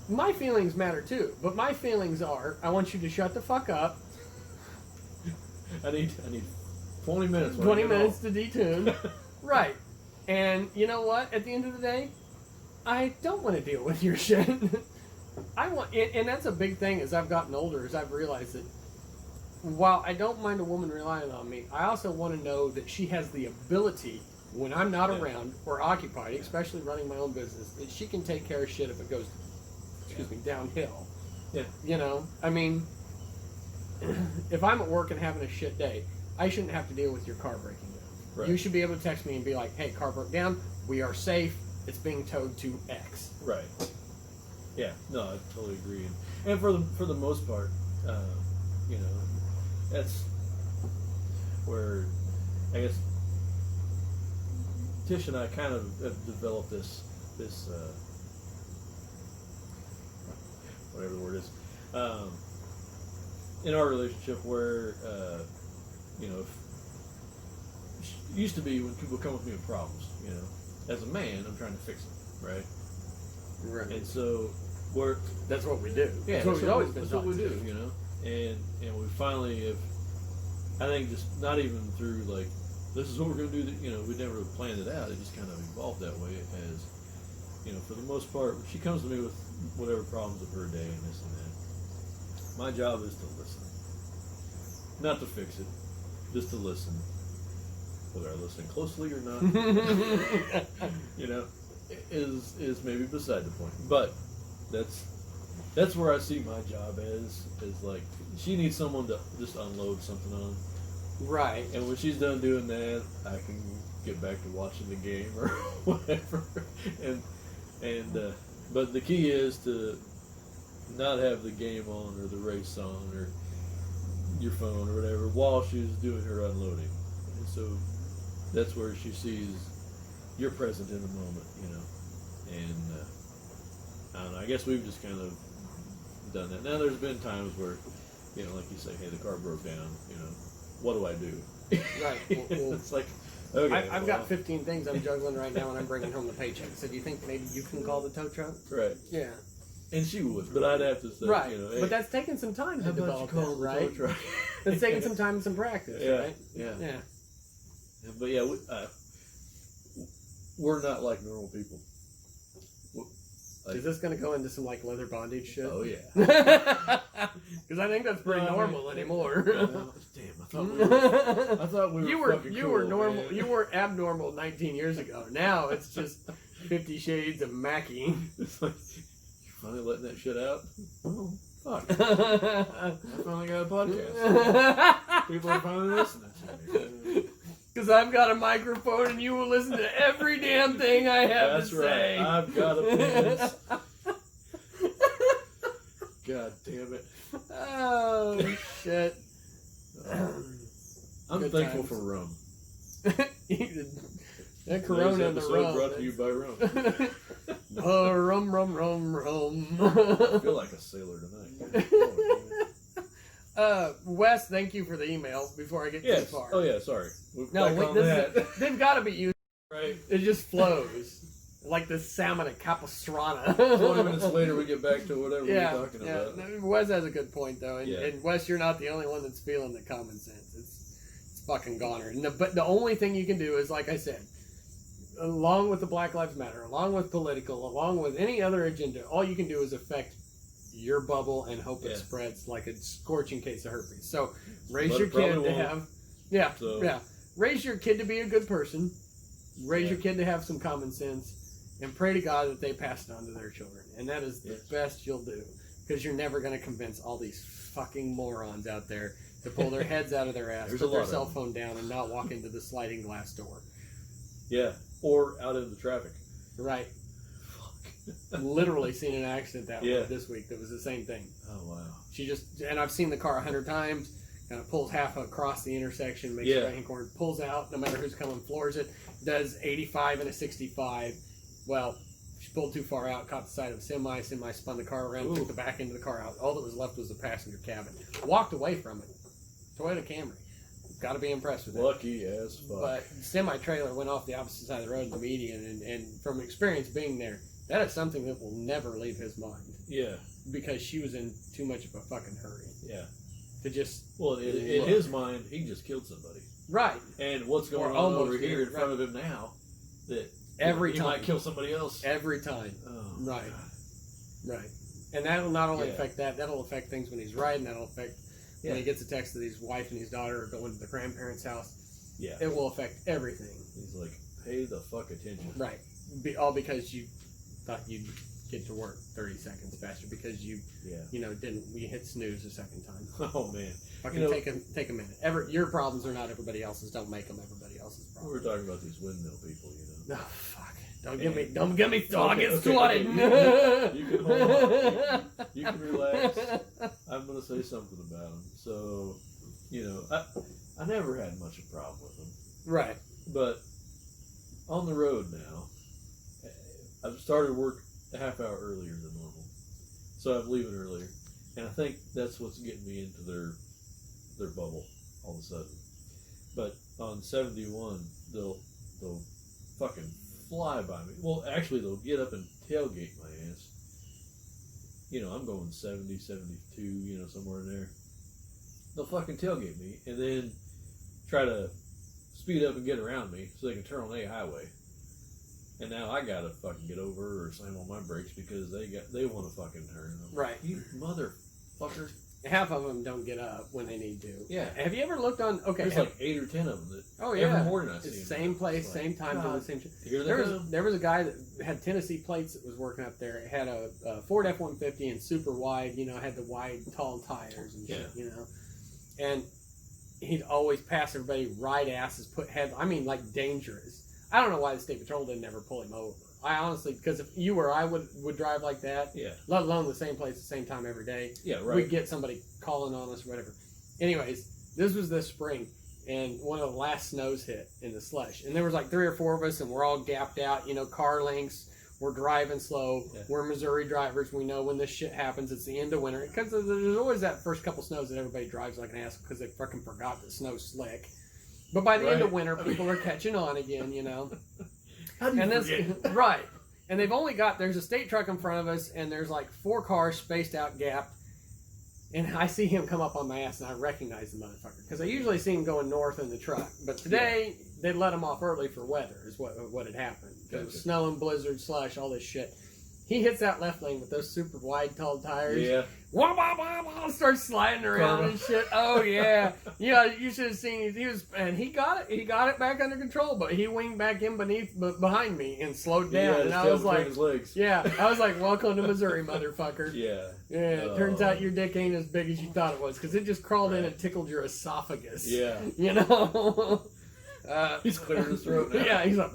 My feelings matter too. But my feelings are, I want you to shut the fuck up.
I need 20 minutes.
20 minutes to detune. Right. And you know what? At the end of the day, I don't want to deal with your shit. And that's a big thing as I've gotten older, as I've realized that while I don't mind a woman relying on me, I also want to know that she has the ability, when I'm not around or occupied, especially running my own business, that she can take care of shit if it goes, downhill.
Yeah.
I mean, if I'm at work and having a shit day, I shouldn't have to deal with your car breaking down.
Right.
You should be able to text me and be like, hey, car broke down, we are safe, it's being towed to X.
Right. Yeah. No, I totally agree. And for the most part, that's where I guess Tish and I kind of have developed this whatever the word is, in our relationship where if it used to be when people come with me with problems, as a man, I'm trying to fix them, right?
Right.
And so
that's what we do.
Yeah,
that's what we've always been
that's
taught
what we
to
do, and we finally have. I think just not even through like this is what we're going to do. We never planned it out. It just kind of evolved that way. It has, for the most part, she comes to me with whatever problems of her day and this and that. My job is to listen, not to fix it, just to listen. Whether I listen closely or not, is maybe beside the point. But that's where I see my job as like she needs someone to just unload something on.
Right.
And when she's done doing that, I can get back to watching the game or whatever. But the key is to not have the game on or the race on or your phone or whatever while she's doing her unloading. And so that's where she sees you're present in the moment, And I don't know. I guess we've just kind of done that. Now there's been times where, like you say, hey, the car broke down. What do I do?
Right. Well,
it's like, okay,
I've got 15 things I'm juggling right now, and I'm bringing home the paycheck. So do you think maybe you can call the tow truck?
Right.
Yeah.
And she would, but I'd have to say,
right.
Hey,
But that's taking some time to develop that, right?
The tow truck?
It's taking some time and some practice, right?
Yeah. But yeah, we're not like normal people.
Is this going to go into some like leather bondage shit?
Oh yeah.
Because I think that's pretty normal anymore.
Damn, I thought we were.
You were normal. You were abnormal 19 years ago. Now it's just 50 Shades of Mackie.
It's like, you finally letting that shit out? Oh, fuck. I finally got a podcast. People are finally listening to me.
Because I've got a microphone and you will listen to every damn thing I have
That's
to
right.
say.
I've got opinions. God damn it.
Oh, shit.
I'm
Good
thankful
times.
for rum.
That Corona and the
Today's
rum.
episode brought to you by rum.
Rum, rum, rum, rum.
I feel like a sailor tonight. Oh,
Wes, thank you for the email before I get
yes.
too far.
Oh, yeah, sorry. We're
No,
back
wait,
on
this
that.
is, they've got to be used.
Right.
It just flows. Like the salmon at Capistrano.
20 minutes later, we get back to whatever
Yeah,
we're talking
yeah.
about.
No, Wes has a good point though, and,
Yeah.
and Wes, you're not the only one that's feeling the common sense. It's fucking goner. But the only thing you can do is, like I said, along with the Black Lives Matter, along with political, along with any other agenda, all you can do is affect your bubble and hope it
Yeah.
spreads like a scorching case of herpes. So raise
But
your
it
kid
probably
to
won't.
have, yeah,
So-
yeah. Raise your kid to be a good person. Raise
Yeah.
your kid to have some common sense. And pray to God that they pass it on to their children. And that is the
Yes.
best you'll do. Because you're never going to convince all these fucking morons out there to pull their heads out of their ass,
There's
put
a
their
lot of
cell
them.
phone down, and not walk into the sliding glass door.
Yeah. Or out into traffic.
Right.
Fuck.
Literally seen an accident that
Yeah.
way this week that was the same thing.
Oh, wow.
She just, and I've seen the car 100 times, kind of pulls half across the intersection, makes
Yeah.
a right hand corner, pulls out, no matter who's coming, floors it, does 85 and a 65. Well, she pulled too far out, caught the side of a semi spun the car around,
Ooh.
took the back end of the car out. All that was left was the passenger cabin. Walked away from it. Toyota Camry. Got to be impressed with that.
Lucky as fuck.
But semi-trailer went off the opposite side of the road in the median, and from experience being there, that is something that will never leave his mind.
Yeah.
Because she was in too much of a fucking hurry
Yeah.
to just...
Well, in
Look.
his mind, he just killed somebody.
Right.
And what's going
Or
on
almost
over here in
did,
front of him now that
Every
he
time.
might kill somebody else.
Every time.
Oh,
Right.
God.
Right. And that'll not only
Yeah.
affect that'll affect things when he's riding, that'll affect
Yeah.
when he gets a text that his wife and his daughter are going to the grandparents' house.
Yeah.
It will affect everything.
He's like, pay the fuck attention.
Right. All because you thought you'd get to work 30 seconds faster because you
Yeah.
didn't you hit snooze a second time.
Oh, man.
Fucking
You know-
take a minute. Your problems are not everybody else's. Don't make them everybody else's
We were
problems.
talking about these windmill people,
No, fuck. Don't get me started.
Okay, you can hold on. You can relax. I'm going to say something about them. So, I never had much of a problem with them.
Right.
But on the road now, I've started work a half hour earlier than normal. So I'm leaving earlier. And I think that's what's getting me into their bubble all of a sudden. But on 71, they'll fucking fly by me. Well, actually, they'll get up and tailgate my ass. I'm going 70, 72, somewhere in there. They'll fucking tailgate me and then try to speed up and get around me so they can turn on a highway. And now I gotta fucking get over or slam on my brakes because they want to fucking turn.
Right.
You motherfuckers.
Half of them don't get up when they need to.
Yeah.
Have you ever looked on? Okay.
There's like 8 or 10 of them that
Oh yeah.
every morning I see
It's
them.
same place,
It's like,
same time, doing
God,
the same shit.
Here they
There
go.
was a guy that had Tennessee plates that was working up there. It had a Ford F-150 and super wide, had the wide, tall tires and shit, And he'd always pass everybody, ride asses, put head. I mean, like dangerous. I don't know why the state patrol didn't ever pull him over. I honestly, because if you or I would drive like that,
Yeah.
let alone the same place, the same time every day,
Yeah, right.
we'd get somebody calling on us or whatever. Anyways, this was this spring, and one of the last snows hit in the slush. And there was like 3 or 4 of us, and we're all gapped out, car lengths. We're driving slow.
Yeah.
We're Missouri drivers. We know when this shit happens. It's the end of winter. Because there's always that first couple snows that everybody drives like an ass because they fucking forgot that snow's slick. But by the end of
Right.
winter, people are catching on again,
How do you
And this,
forget?
right. And they've only got, there's a state truck in front of us, and there's like 4 cars spaced out, gapped. And I see him come up on my ass, and I recognize the motherfucker. Because I usually see him going north in the truck. But today, they let him off early for weather, is what had happened. Because
Gotcha.
snow and blizzard, slush, all this shit. He hits that left lane with those super wide, tall tires.
Yeah.
Wah, wah, wah, wah, starts sliding around
Karma.
and shit. Oh yeah, yeah. You should have seen. He got it. He got it back under control, but he winged back in behind me and slowed down. And I was like,
his legs.
yeah, I was like, welcome to Missouri, motherfucker.
Yeah.
Yeah. It turns out your dick ain't as big as you thought it was because it just crawled in and tickled your esophagus.
Yeah.
You know.
He's clearing his throat now.
Yeah, he's like.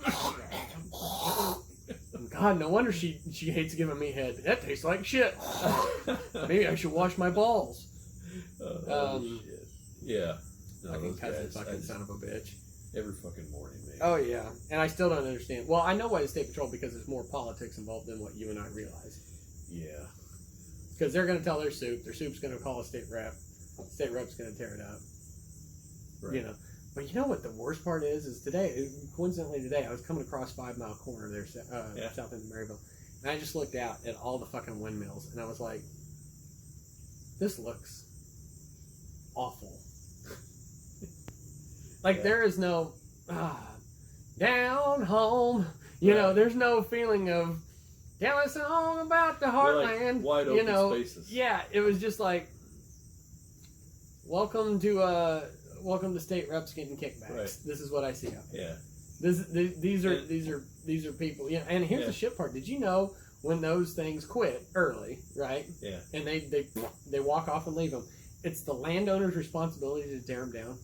God, no wonder she hates giving me head. That tastes like shit. Maybe I should wash my balls.
Shit. Yeah. No,
Fucking
those
cousin,
guys,
fucking son of a bitch.
every fucking morning, man.
Oh yeah, and I still don't understand. Well, I know why it's State Patrol because there's more politics involved than what you and I realize.
Yeah.
Because they're going to tell their soup. Their soup's going to call a state rep. State rep's going to tear it up.
Right.
You know. But you know what the worst part is today, coincidentally today, I was coming across 5 Mile Corner there, south end of Maryville, and I just looked out at all the fucking windmills, and I was like, this looks awful. Like,
Yeah.
there is no, down home, you know, there's no feeling of, tell us a song about the
They're
heartland,
like wide
you
open
know.
spaces.
Yeah, it was just like, welcome to state reps getting kickbacks.
Right.
This is what I see out there.
Yeah.
These are people. Yeah, and here's
Yeah.
the shit part. Did you know when those things quit early, right?
Yeah.
And they walk off and leave them. It's the landowner's responsibility to tear them down.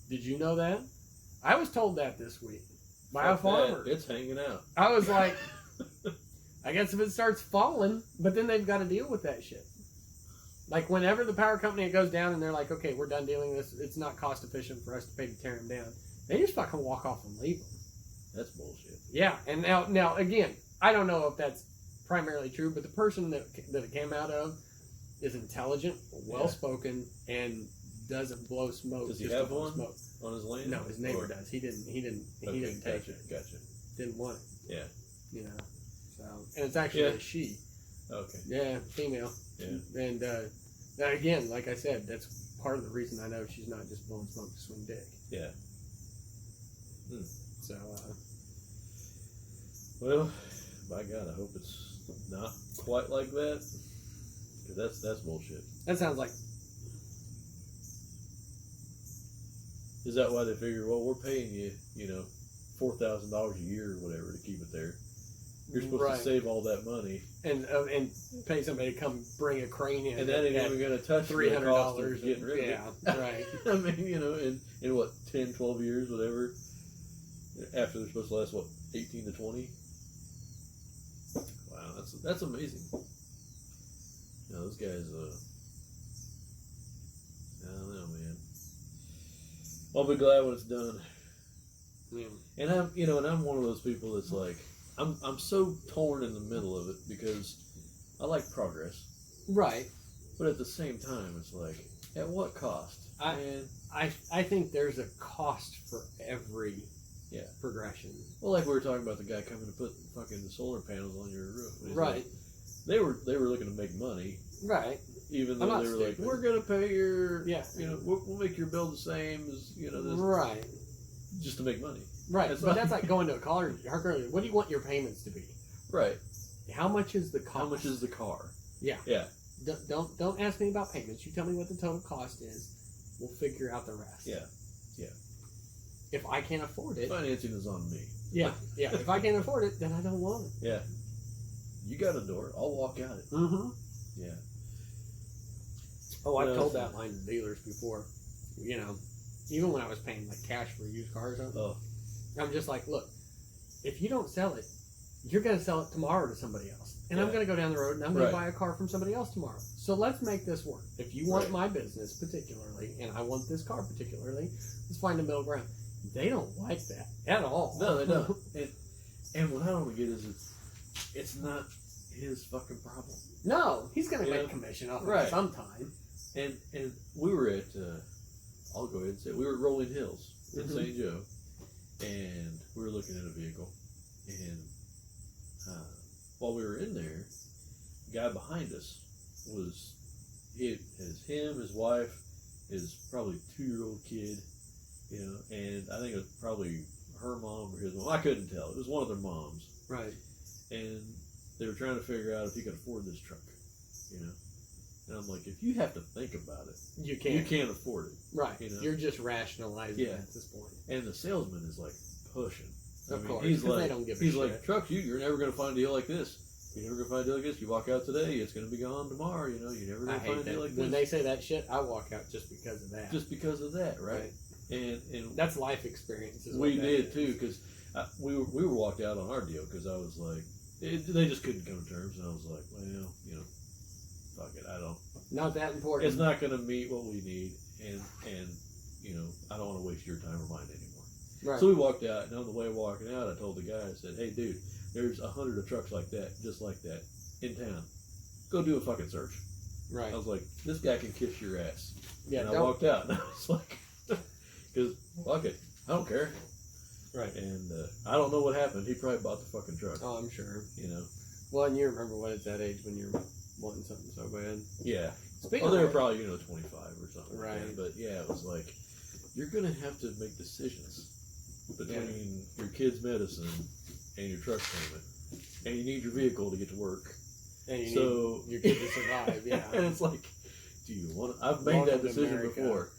Did you know that? I was told that this week by a
Fuck
farmer.
that. It's hanging out.
I was like, I guess if it starts falling, but then they've got to deal with that shit. Like, whenever the power company goes down and they're like, okay, we're done dealing with this, it's not cost efficient for us to pay to tear them down, they just fucking walk off and leave them.
That's bullshit.
Yeah, and now again, I don't know if that's primarily true, but the person that it came out of is intelligent, well-spoken, and doesn't blow smoke.
Does he
just
have
to blow
one
smoke.
on his land?
No, his neighbor
Or-
does. He didn't
Okay,
take
gotcha,
it.
Gotcha.
Didn't want it.
Yeah.
You know. So, and it's actually
Yeah.
a she.
Okay.
Yeah, female.
Yeah.
And now again, like I said, that's part of the reason I know she's not just blowing smoke to swing dick.
Yeah.
So,
Well, by God, I hope it's not quite like that. 'Cause that's bullshit.
that sounds like,
Is that why they figure, well, we're paying you, $4,000 a year or whatever to keep it there? You're supposed
Right.
to save all that money,
and pay somebody to come bring a crane in.
and that ain't
at
even going to touch the cost of
$300.
getting rid of
Yeah,
it.
right.
I mean, in what, 10, 12 years, whatever, after they're supposed to last, what, 18 to 20? Wow, that's amazing. Those guys, I don't know, man. I'll be glad when it's done.
Yeah.
And I'm one of those people that's like, I'm so torn in the middle of it because I like progress,
Right.
but at the same time, it's like, at what cost? Man,
I think there's a cost for every progression.
well, like we were talking about the guy coming to put fucking solar panels on your roof. And he's
Right.
like, they were looking to make money,
Right.
even
I'm
though
not
they were like,
stupid.
we're gonna pay your,
Yeah.
we'll make your bill the same as this,
Right.
just to make money.
Right.
That's
But
like-
that's like going to a car. What do you want your payments to be?
Right.
How much is the cost?
How much is the car?
Yeah.
Yeah.
Don't ask me about payments. You tell me what the total cost is. We'll figure out the rest.
Yeah. Yeah.
If I can't afford it,
Financing is on me.
yeah. If I can't afford it, then I don't want it.
Yeah. You got a door. I'll walk out it.
Mm-hmm.
Yeah.
Oh, I've
No.
told that line to dealers before. Even when I was paying like cash for used cars,
Oh.
I'm just like, look, if you don't sell it, you're going to sell it tomorrow to somebody else. And I'm
Yeah.
going to go down the road and I'm going
Right.
to buy a car from somebody else tomorrow. So let's make this work. If you want
Right.
my business particularly, and I want this car particularly, let's find a middle ground. They don't like that at all.
No, they don't. And what I don't get is it's not his fucking problem.
No, he's going to
Yeah.
make commission off of
Right.
it sometime.
And we were at I'll go ahead and say it, we were at Rolling Hills in
Mhm.
St. Joe, and we were looking at a vehicle, and while we were in there, the guy behind us was his wife, his probably 2-year-old kid, and I think it was probably her mom or his mom. I couldn't tell. It was one of their moms.
Right.
And they were trying to figure out if you could afford this truck, you know. And I'm like, if you have to think about it,
You can't.
you can't afford it.
Right.
You know?
You're just rationalizing
Yeah.
it at this point.
And the salesman is like pushing.
Of course,
he's
'cause
like,
they don't give a
he's
shit.
like, trucks, you're never going to find a deal like this. You're never going to find a deal like this. You walk out today, it's going to be gone tomorrow. You know, you're never
I
going to find
hate
a deal
that.
like
When
this.
they say that shit, I walk out just because of that.
Just because of that, right? And
That's life experience. Is
we
what that
did
is.
too, because we were walked out on our deal because I was like, they just couldn't come to terms, and I was like, well, you know, fuck it, I don't.
Not that important.
It's not going to meet what we need, and you know, I don't want to waste your time or mine anymore.
Right.
So we walked out, and on the way walking out, I told the guy, I said, hey, dude, there's 100 of trucks like that, just like that, in town. Go do a fucking search.
right.
I was like, this guy can kiss your ass.
Yeah.
And I
Don't.
walked out, and I was like, because, fuck it, I don't care.
Right.
And I don't know what happened. He probably bought the fucking truck,
Oh, I'm sure.
you know.
Well, and you remember what it's that age when you're wanting something so bad.
Yeah.
Speaking
Well, they were
of
probably, 25 or something. like
Right.
that. But, yeah, it was like, you're going to have to make decisions between your kid's medicine and your truck payment. And you need your vehicle to get to work.
and you
So
need your kid to survive. Yeah.
and it's like, do you want to? I've made
Welcome
that
to
decision
America.
before.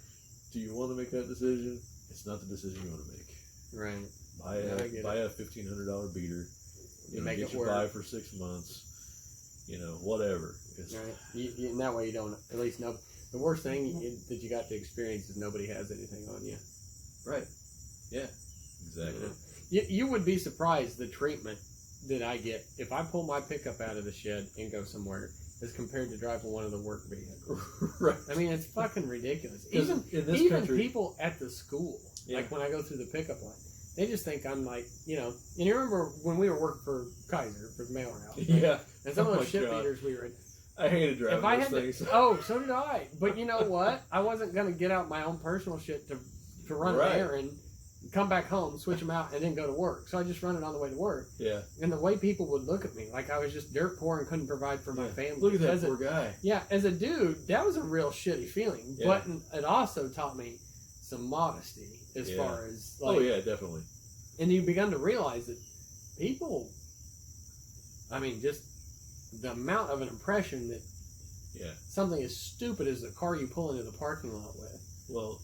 Do you want to make that decision? It's not the decision you want to make.
Right.
Buy
Yeah, I get
a $1,500 beater.
You make
get
it
you
work.
by for 6 months. You know, whatever. It's,
Right. And that way you don't at least know. The worst thing that you got to experience is nobody has anything on you.
Right. Yeah. Exactly.
You would be surprised the treatment that I get if I pull my pickup out of the shed and go somewhere as compared to driving one of the work vehicles.
Right.
I mean, it's fucking ridiculous.
'Cause
Even
in this
even
country,
people at the school,
Yeah.
like when I go through the pickup line, they just think I'm like, you know. And you remember when we were working for Kaiser for the mail route? Right?
yeah,
And some
Oh
of
my
those shit
God.
beaters we were in.
I hated driving
If I
those
had
things.
to, oh, so did I. But you know what? I wasn't going to get out my own personal shit to run
Right.
an errand, come back home, switch them out, and then go to work. So I just run it on the way to work.
Yeah.
And the way people would look at me, like I was just dirt poor and couldn't provide for my
Yeah.
family.
Look at that
As a-
poor guy.
Yeah, as a dude, that was a real shitty feeling.
Yeah.
But it also taught me some modesty as
Yeah.
far as like.
Oh yeah, definitely.
And you begun to realize that people. I mean, just the amount of an impression that
Yeah.
something as stupid as the car you pull into the parking lot with.
Well,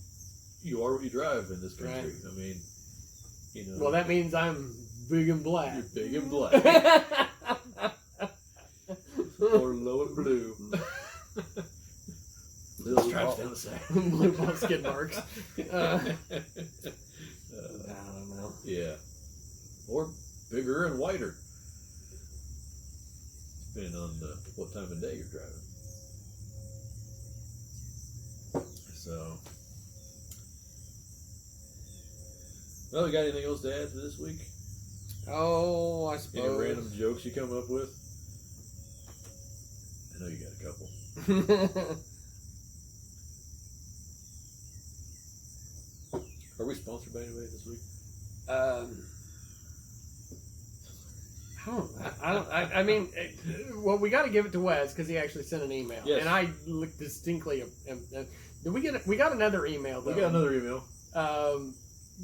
you are what you drive in this country.
Right.
I mean, you know.
Well, that means I'm big and black.
You're big and black. or low and blue. Little stripes down the side.
Blue ball skid marks. I
Uh,
don't know.
yeah. Or bigger and whiter. Depending on what time of day you're driving. So. Well, you got anything else to add to this week?
Oh, I
Any
suppose.
random jokes you come up with? I know you got a couple. Are we sponsored by anybody this week?
I mean, well, we got to give it to Wes because he actually sent an email,
Yes.
and I looked distinctly. Did we get? We got another email though.
We got another email.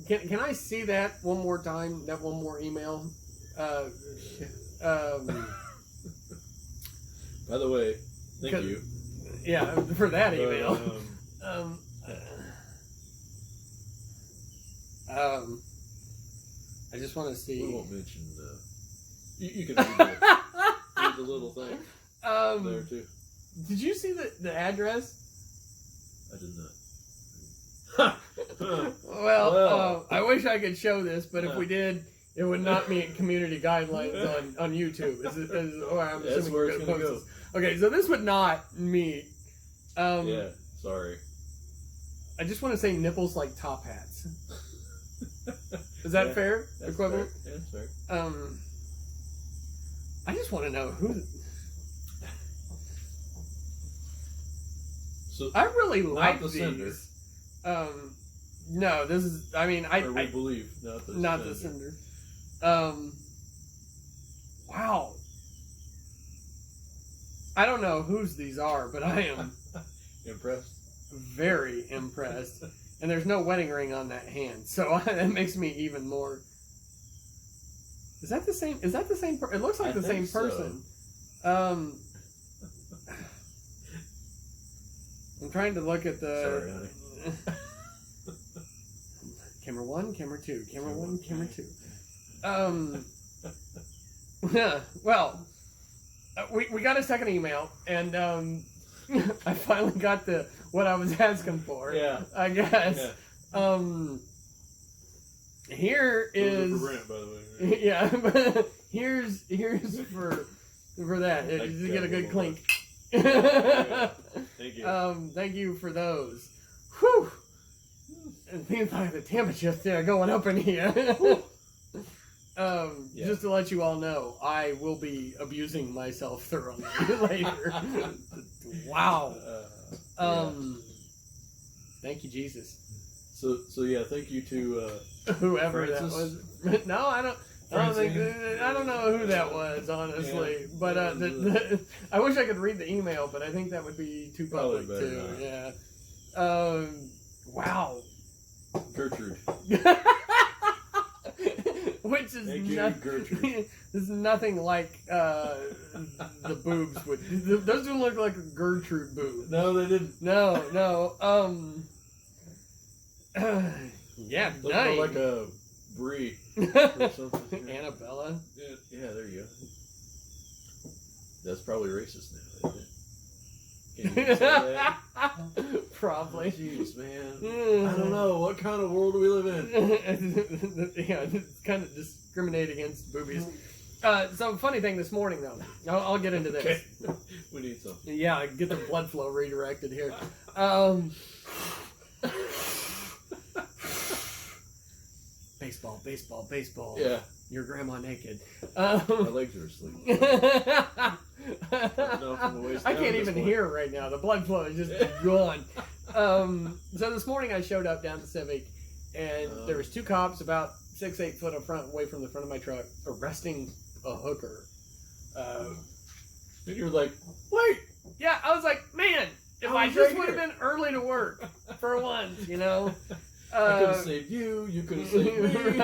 Can I see that one more time? That one more email.
By the way, thank
'Cause-
you.
Yeah, for that
But,
email. I just want to see.
we won't mention. You can read the little thing there too.
Did you see the address?
I did not.
Well, I wish I could show this, but if we
Huh.
did, it would not meet community guidelines on YouTube. Or I'm
That's
assuming
where
you're
it's
gonna
gonna
post
go.
this. Okay, so this would not meet.
Yeah, sorry.
I just want to say nipples like top hats. Is that
Yeah,
fair?
That's
Equivalent?
fair. Yeah, that's fair.
I just want to know who.
So,
I really like
the
these.
sender.
No, this is. I mean,
or we
I
believe
not the sender. Wow. I don't know whose these are, but I am
Impressed?
very impressed. And there's no wedding ring on that hand, so that makes me even more. Is that the same? Is that the same? It looks like
I
the same
think so.
person. I'm trying to look at
Sorry,
the
honey.
camera 1, camera 2, camera 1, camera 2. Well, we got a second email, and I finally got what I was asking for.
Yeah.
I guess.
Yeah.
Here
Those
is
are for rent, by the way.
yeah. But here's for that.
Thank
Just
you.
get a good clink.
Thank you.
Thank you for those. Whew. It seems like the temperature's going up in here.
Yeah.
Just to let you all know, I will be abusing myself thoroughly later. Wow. Thank you, Jesus.
So yeah, thank you to
Whoever
Francis?
that was. No, I don't. I
Francine?
don't know who that was, honestly.
Yeah.
But I wish I could read the email, but I think that would be too
Probably
public
better
too.
not.
Yeah. Wow.
Gertrude.
Which is
Thank you, Gertrude.
This is nothing like the boobs would. Those don't look like a Gertrude boob.
No, they didn't.
No. Yeah,
Look
nice.
more like a Brie or something.
Annabella.
Yeah, there you go. That's probably racist now, isn't it? Can't even say that.
Probably.
Jeez, man. I don't know. What kind of world do we live in?
Yeah, it's kind of discriminate against boobies. So funny thing this morning though, I'll get into this.
Okay. We need something.
Yeah, get the blood flow redirected here. Baseball.
Yeah.
Your grandma naked.
My legs are asleep. from the waist
I
down
can't
at this
even
point.
hear right now. The blood flow is just gone. So this morning I showed up down to Civic, and there was two cops about 6-8 foot away from the front of my truck, arresting a hooker.
And you're like, wait.
Yeah, I was like, man, if I
was
just
right
would have
here.
been early to work for once, you know.
I could have saved you. You could have saved me.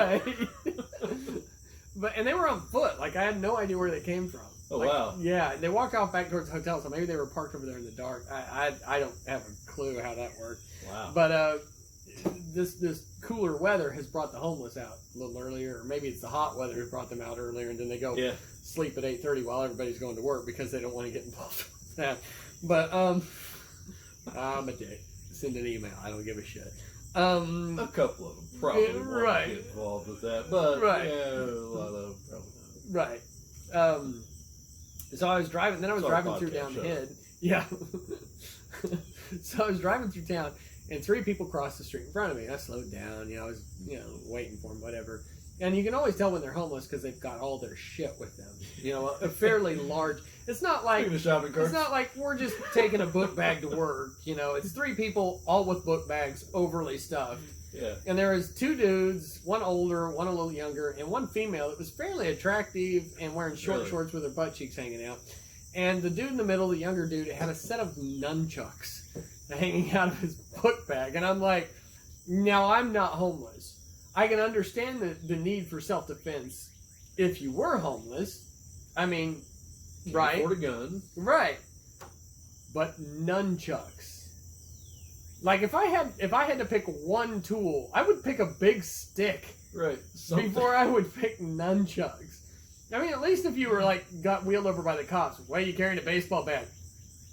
Right. And they were on foot. Like I had no idea where they came from.
Oh,
Like,
wow.
Yeah, they walked off back towards the hotel, so maybe they were parked over there in the dark. I don't have a clue how that worked.
Wow.
But this cooler weather has brought the homeless out a little earlier, or maybe it's the hot weather has brought them out earlier, and then they go
Yeah.
sleep at 8:30 while everybody's going to work because they don't want to get involved with that. But I'm a dick. Send an email. I don't give a shit.
A couple of them probably won't
Right.
get involved with that, but
Right.
yeah, a lot of them probably not.
Right. So I was driving. Then I was
It's our
driving through
podcast
down
show.
Head. Yeah. So I was driving through town, and three people crossed the street in front of me. I slowed down. I was waiting for them, whatever. And you can always tell when they're homeless because they've got all their shit with them. A fairly large. It's not like
Speaking of shopping carts,
it's not like we're just taking a book bag to work. It's three people all with book bags, overly stuffed.
yeah,
And there was two dudes, one older, one a little younger, and one female that was fairly attractive and wearing short
Really?
shorts with her butt cheeks hanging out. And the dude in the middle, the younger dude, had a set of nunchucks hanging out of his book bag. And I'm like, now I'm not homeless. I can understand the need for self-defense if you were homeless. I mean,
can't
right?
afford a gun.
Right. But nunchucks. Like if I had to pick one tool, I would pick a big stick
Right. Something.
before I would pick nunchucks. I mean, at least if you were got wheeled over by the cops, why are you carrying a baseball bat?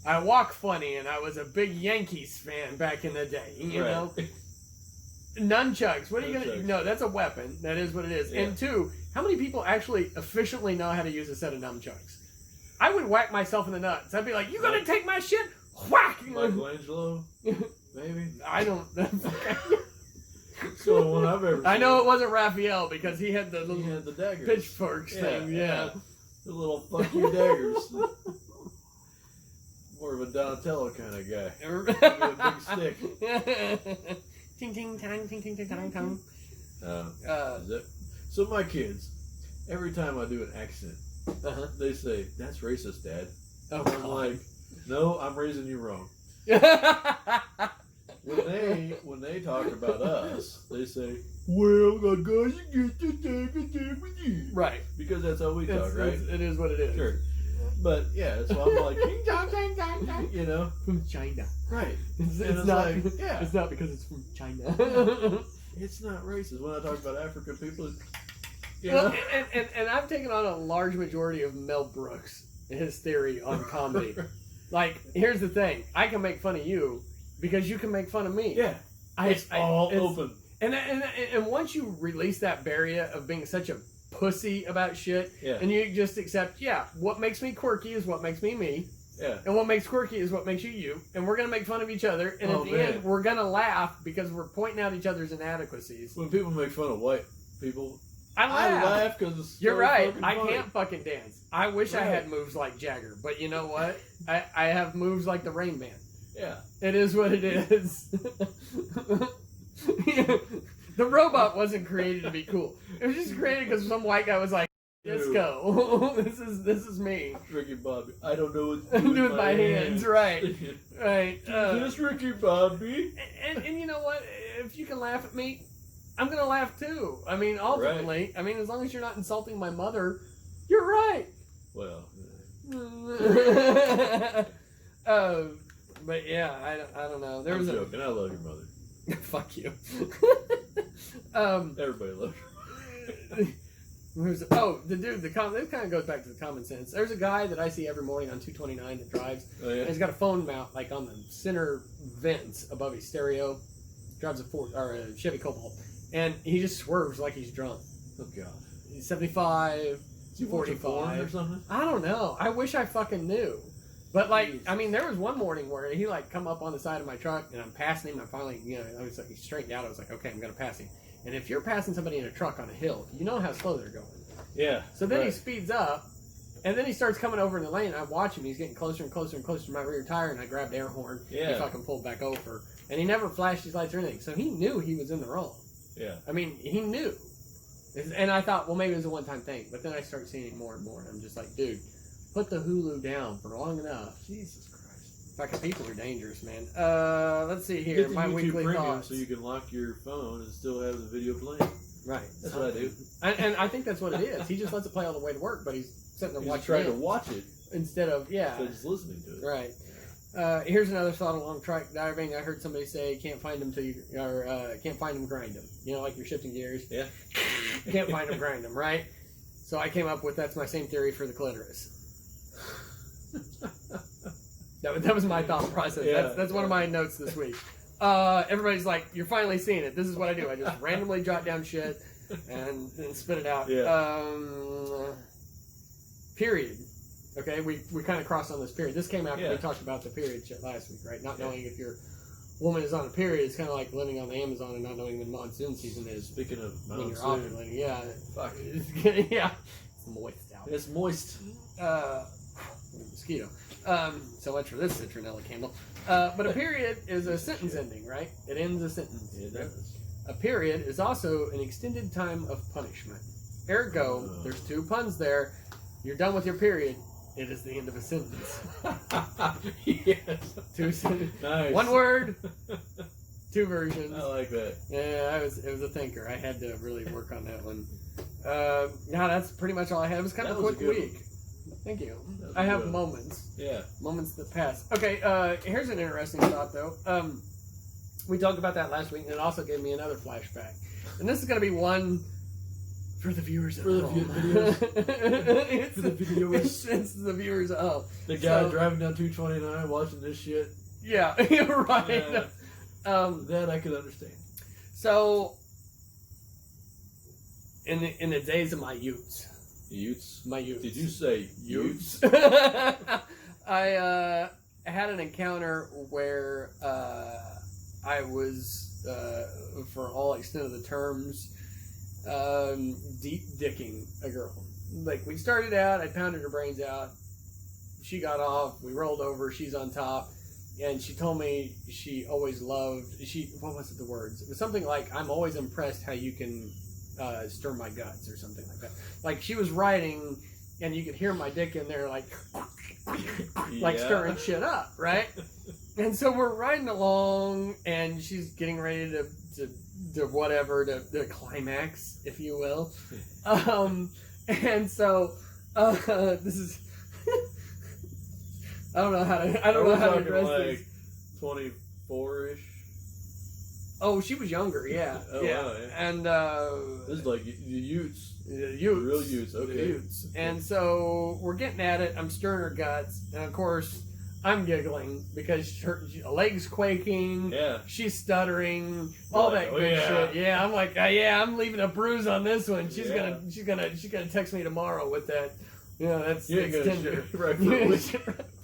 I walk funny, and I was a big Yankees fan back in the day. You
Right.
know, nunchucks. What are you gonna?
Nunchucks.
No, that's a weapon. That is what it is.
Yeah.
And two, how many people actually efficiently know how to use a set of nunchucks? I would whack myself in the nuts. I'd be like, "You gonna take my shit? Whack!"
Michelangelo, maybe.
I don't.
It's the only one I've ever seen.
I know it wasn't Raphael because he had the
He
little
had the daggers.
pitchforks thing. Yeah.
The little fuck you daggers. More of a Donatello kind of guy. Give me a big stick.
Ting ting tang ting ting ting tang tang.
Is it? So my kids, every time I do an accent,
Uh-huh.
they say, "That's racist, Dad."
Oh,
And I'm
God.
like, "No, I'm raising you wrong." When they talk about us, they say, "Well, I got you get to take a day with you,"
Right.
because that's how we talk, right?
It is what it is.
Sure. But yeah, so I'm like, you know,
From China.
right?
It's
And it's
not.
like, yeah.
It's not because it's from China.
It's not racist when I talk about African people. You
Well,
know?
and I've taken on a large majority of Mel Brooks and his theory on comedy. Like, here's the thing: I can make fun of you because you can make fun of me.
Yeah, it's all open.
And once you release that barrier of being such a pussy about shit,
Yeah,
and you just accept, what makes me quirky is what makes me me,
yeah.
and what makes quirky is what makes you you, and we're gonna make fun of each other, and
Oh,
at the
man.
end, we're gonna laugh because we're pointing out each other's inadequacies.
When people make fun of white people,
I
I laugh because it's
You're
so
right.
fucking
I
funny.
can't fucking dance. I wish I
Right.
had moves like Jagger, but you know what? I have moves like the Rain Man.
Yeah,
It is what it is. The robot wasn't created to be cool. It was just created because some white guy was like, "Disco, this is me."
Ricky Bobby. I don't know what to
I'm
do
doing my hands, right? Right.
This Ricky Bobby.
And you know what? If you can laugh at me, I'm gonna laugh too. I mean, ultimately, I mean, as long as you're not insulting my mother, you're right.
Well,
But yeah, I don't know. There
I'm
was
joking. I love your mother.
fuck you.
Everybody loves
The dude. This kind of goes back to the common sense. There's a guy that I see every morning on 229 that drives.
her. Oh
And
yeah.
he's got a phone mount like on the center vents above his stereo. Drives a Chevy Cobalt, and he just swerves like he's drunk.
Oh god.
He's 75.
Is he watching porn
45.
or something?
I don't know. I wish I fucking knew. But like,
Jesus.
I mean, there was one morning where he like come up on the side of my truck, and I'm passing him. I finally, I was like, he straightened out. I was like, okay, I'm gonna pass him. And if you're passing somebody in a truck on a hill, you know how slow they're going.
Yeah.
So then he
right.
speeds up, and then he starts coming over in the lane. I watch him. He's getting closer and closer and closer to my rear tire, and I grabbed air horn.
Yeah.
He fucking pulled back over, and he never flashed his lights or anything. So he knew he was in the wrong.
Yeah.
I mean, he knew. And I thought, well, maybe it was a one-time thing. But then I start seeing it more and more. And I'm just like, dude, put the Hulu down for long enough.
Jesus Christ.
Fucking people are dangerous, man. Let's see here.
Get the
My
YouTube
weekly
Premium
thoughts.
so you can lock your phone and still have the video playing.
Right.
That's what I do.
And I think that's what it is. He just lets it play all the way to work, but he's sitting there
He's
watching
trying to
it
watch it
instead of,
instead of just listening to it.
Right. Here's another thought along track diving. I heard somebody say, "Can't find them till you," or "Can't find them, grind them." You know, like you're shifting gears.
Yeah.
Can't find them, grind them. Right. So I came up with that's my same theory for the clitoris. That was my thought process.
Yeah.
That's one of my notes this week. Everybody's like, "You're finally seeing it." This is what I do. I just randomly jot down shit and spit it out.
Yeah.
Period. Okay, we kind of crossed on this period. This came after
Yeah.
we talked about the period shit last week, right? Not knowing if your woman is on a period, it's kind of like living on the Amazon and not knowing when monsoon season is.
Speaking of
When you're
monsoon,
ovulating, yeah.
fuck.
Yeah. It's moist out.
It's moist.
Mosquito. So much for this citronella candle. But a period is a sentence ending, right? It ends a sentence.
It does.
A period is also an extended time of punishment. Ergo, there's two puns there. You're done with your period. It is the end of a sentence.
Yes.
Two sentences.
Nice.
One word, two versions.
I like that.
Yeah, it was a thinker. I had to really work on that one. Now that's pretty much all I had. It was kind of a
That was
quick
a good
week. Thank you.
That was
I have
good.
moments.
Yeah.
Moments that pass. Okay, here's an interesting thought though. We talked about that last week, and it also gave me another flashback. And this is going to be one for the viewers at
For the
home.
videos.
It's-
For the viewers.
It's the viewers at home.
The guy
So-
driving down 229 watching this shit.
Yeah, right.
Yeah.
Um,
That I could understand.
so, in the days of my youths,
Utes.
Did
Did you say Utes?
I had an encounter where I was, for all extent of the terms, deep dicking a girl. Like, we started out, I pounded her brains out. She got off, we rolled over, she's on top. And she told me she always loved, what was it, the words? It was something like, "I'm always impressed how you can stir my guts," or something like that. Like, she was writing, and you could hear my dick in there, like
Yeah.
stirring shit up, right? And so we're riding along, and she's getting ready to whatever, to climax, if you will. And so, this is. I don't know how to. I don't know how to address
like
this.
24-ish.
Oh, she was younger. Yeah.
Oh,
yeah.
wow, yeah.
And
This is like the Utes.
Utes.
Real Utes. Okay.
The Utes. And so we're getting at it. I'm stirring her guts, and of course I'm giggling because her legs quaking.
Yeah.
She's stuttering, all that
Oh,
good
yeah.
shit. Yeah, I'm like, yeah, I'm leaving a bruise on this one. She's
Yeah.
gonna text me tomorrow with that. You know, that's
You ain't gonna
Tinder.
shit right for a week.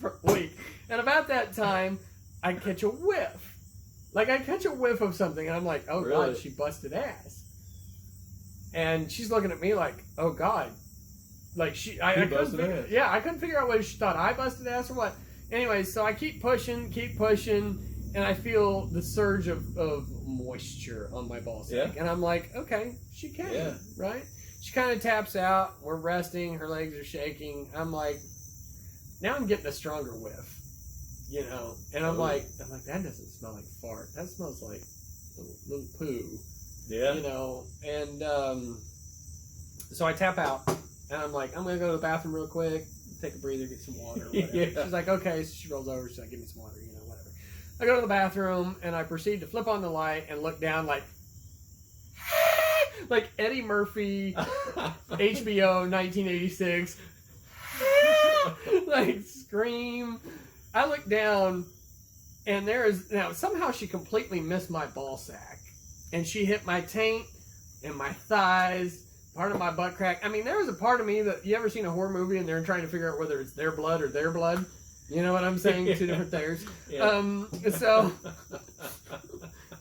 For a week. And about that time, I catch a whiff. Like I catch a whiff of something, and I'm like, oh
Really?
God, she busted ass. And she's looking at me like, oh God, like I couldn't
busted
figure,
ass?
yeah, I couldn't figure out whether she thought I busted ass or what. Anyway, so I keep pushing, and I feel the surge of moisture on my ball sack.
Yeah.
And I'm like, okay, she can,
Yeah.
right? She kind of taps out. We're resting. Her legs are shaking. I'm like, now I'm getting a stronger whiff, you know. And I'm
Oh.
like, that doesn't smell like fart. That smells like little poo,
Yeah.
you know. And so I tap out, and I'm like, I'm gonna go to the bathroom real quick, take a breather, get some water. Whatever.
Yeah.
She's like, okay. So she rolls over. She's like, give me some water, you know, whatever. I go to the bathroom, and I proceed to flip on the light and look down like. Like Eddie Murphy, HBO 1986, like scream. I look down, and now somehow she completely missed my ball sack, and she hit my taint and my thighs, part of my butt crack. I mean, there was a part of me that you ever seen a horror movie and they're trying to figure out whether it's their blood or their blood. You know what I'm saying? Two different things.
Yeah.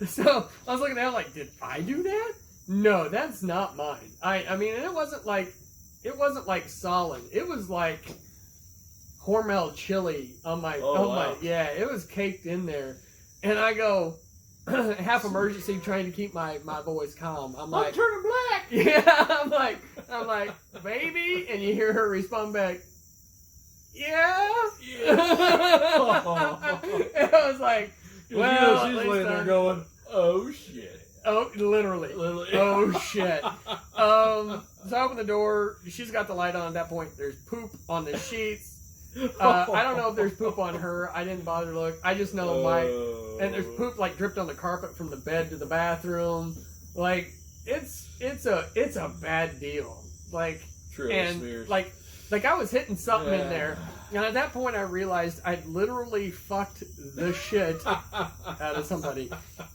So I was looking down like, did I do that? No, that's not mine. I mean, it wasn't like solid. It was like Hormel chili on my
wow.
yeah, it was caked in there. And I go half emergency trying to keep my voice calm. I'm like,
turning black.
yeah, I'm like, baby, and you hear her respond back, yeah. And I was like, well,
she's
at least
laying there
I'm-
going, oh shit.
Oh, literally. Oh shit. So I open the door. She's got the light on at that point. There's poop on the sheets. I don't know if there's poop on her. I didn't bother to look. I just know and there's poop like dripped on the carpet from the bed to the bathroom. Like it's a bad deal. Like
True,
and
smears.
like I was hitting something in there. And at that point I realized I'd literally fucked the shit out of somebody.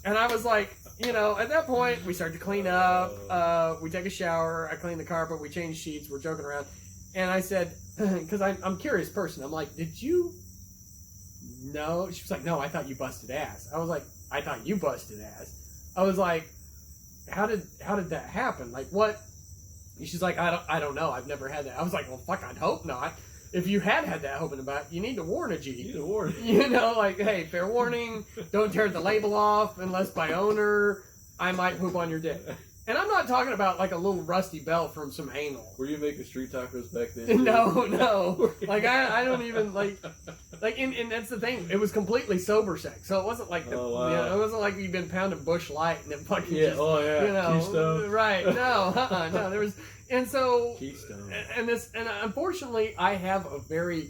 And I was like, you know, at that point, we start to clean up. We take a shower. I clean the carpet. We change sheets. We're joking around. And I said, because I'm a curious person. I'm like, did you know? She was like, no, I thought you busted ass. I was like, I thought you busted ass. I was like, how did that happen? Like, what? And she's like, I don't know. I've never had that. I was like, well, fuck, I'd hope not. If you had that hoping about, you need to warn a G.
You need a warning.
You know, like, hey, fair warning, don't tear the label off unless by owner, I might poop on your dick. And I'm not talking about like a little rusty belt from some anal.
Were you making street tacos back then?
No. Like, I don't even, like and that's the thing. It was completely sober sex. So it wasn't like,
Oh, wow.
you know, it wasn't like you'd been pounding Bush Light and it fucking
Yeah,
just,
oh yeah.
you know,
Keystone.
right. No, no, there was, and so,
Keystone.
and unfortunately, I have a very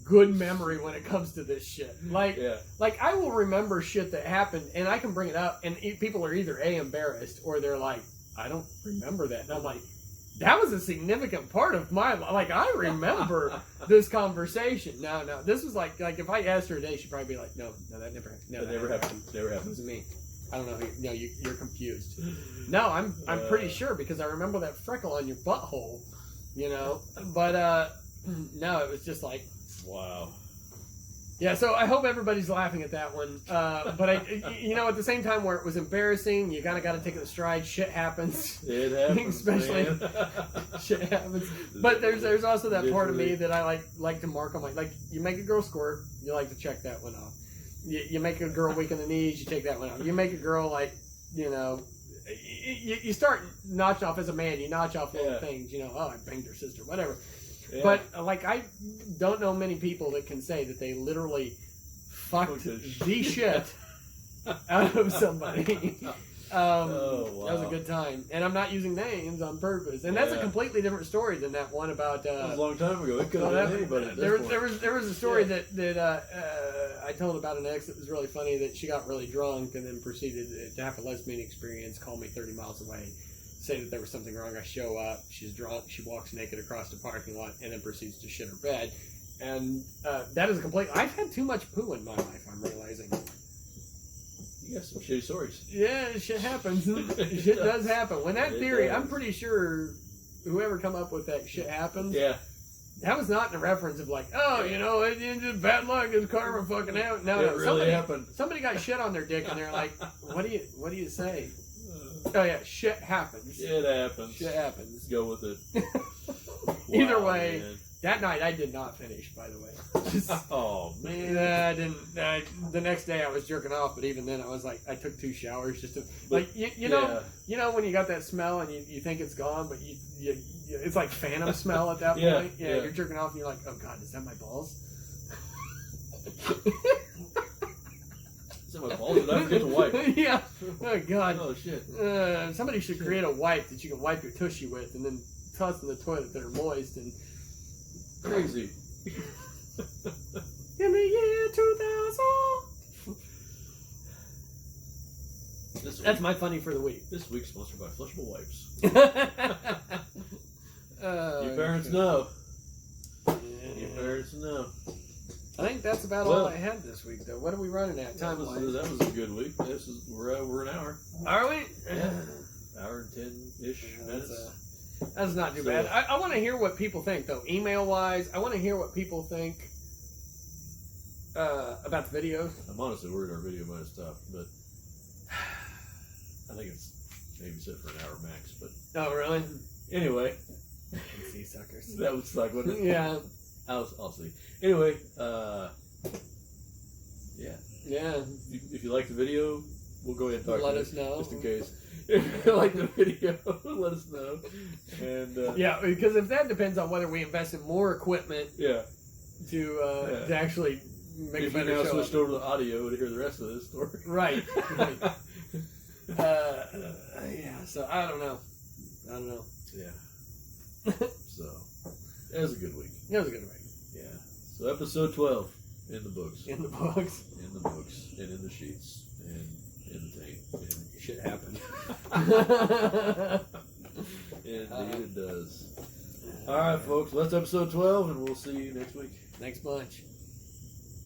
good memory when it comes to this shit. Like,
Yeah.
like I will remember shit that happened, and I can bring it up, and people are either embarrassed or they're like, I don't remember that, and I'm like, that was a significant part of my life. Like, I remember this conversation. No, this was like if I asked her today, she'd probably be like, no, that never happened. No,
That never happened. Never
It
happened.
wasn't me. I don't know. No, you're confused. No, I'm pretty sure because I remember that freckle on your butthole, you know. But no, it was just like,
Wow.
yeah. So I hope everybody's laughing at that one. But you know, at the same time where it was embarrassing, you kind of got to take it in stride. Shit happens.
It happens,
Especially-
man.
Shit happens. But there's also that part of me
Literally.
that I like to mark on like you make a girl squirt, you like to check that one off. You make a girl weak in the knees, you take that one off. You make a girl like, you know, you start notching off as a man. You notch off little
Yeah.
things. You know, oh, I banged her sister, whatever.
Yeah.
But like, I don't know many people that can say that they literally fucked
Fucked the
the shit out of somebody.
Oh, wow.
That was a good time, and I'm not using names on purpose. And that's a
Yeah.
completely different story than that one about.
That was a long time ago. It could have
well,
been anybody. At
there,
this
there
point.
was a story
Yeah.
that I told about an ex that was really funny. That she got really drunk and then proceeded to have a lesbian experience. Call me 30 miles away, say that there was something wrong. I show up. She's drunk. She walks naked across the parking lot and then proceeds to shit her bed. And that is a complete. I've had too much poo in my life. I'm realizing.
You got some shitty stories.
Yeah, shit happens. Shit does happen. When that
It
theory,
does.
I'm pretty sure whoever come up with that shit happens.
Yeah.
That was not in a reference of like, oh, you know, it's just bad luck, it's karma fucking out. No,
It
no,
really happened.
somebody got shit on their dick and they're like, what do you say? Oh yeah, shit happens.
It happens.
Shit happens.
Let's go with it.
Either
Wow,
way,
man.
that night I did not finish, by the way. Just,
Oh man.
I didn't. The next day I was jerking off, but even then I was like, I took 2 showers just to like you know when you got that smell and you think it's gone, but you it's like phantom smell at that
Yeah,
point. Yeah,
yeah.
you're jerking off and you're like, oh god, is that my balls?
Is that my balls? Did I forget to wipe?
Yeah. Oh god.
Oh shit.
Somebody should create a wipe that you can wipe your tushy with and then toss in the toilet that are moist and
Crazy.
in the year 2000. That's my funny for the week.
This week's sponsored by Flushable Wipes.
You
You parents know. You parents know.
I think that's about all I had this week, though. What are we running at
That
time
was,
wise?
that was a good week. We're an hour.
Are we?
Yeah. Hour and 10-ish minutes.
That's not too
So-
bad. I want to hear what people think, though. Email wise, I want to hear what people think about the videos.
I'm honestly worried our video might have stopped, but I think it's maybe set for an hour max. But
Oh, really?
anyway,
See, suckers.
that was like what.
Yeah.
I'll see. Anyway, yeah.
Yeah.
If you like the video, we'll go ahead and talk
Let
to
us
it,
know.
just in case. If you like the video, let us know. And
Yeah, because if that depends on whether we invest in more equipment
yeah.
to actually make
If
a
you
better
now
show.
switched over to the audio to hear the rest of this story.
Right. Right. Yeah. So I don't know.
Yeah. So it was a good week.
It was a good week.
Yeah. So episode 12 in the books.
In the books.
In the books. And in the sheets. And in the tape. And
Shit happened.
indeed it does. All right, folks. Well, that's episode 12, and we'll see you next week.
Thanks much.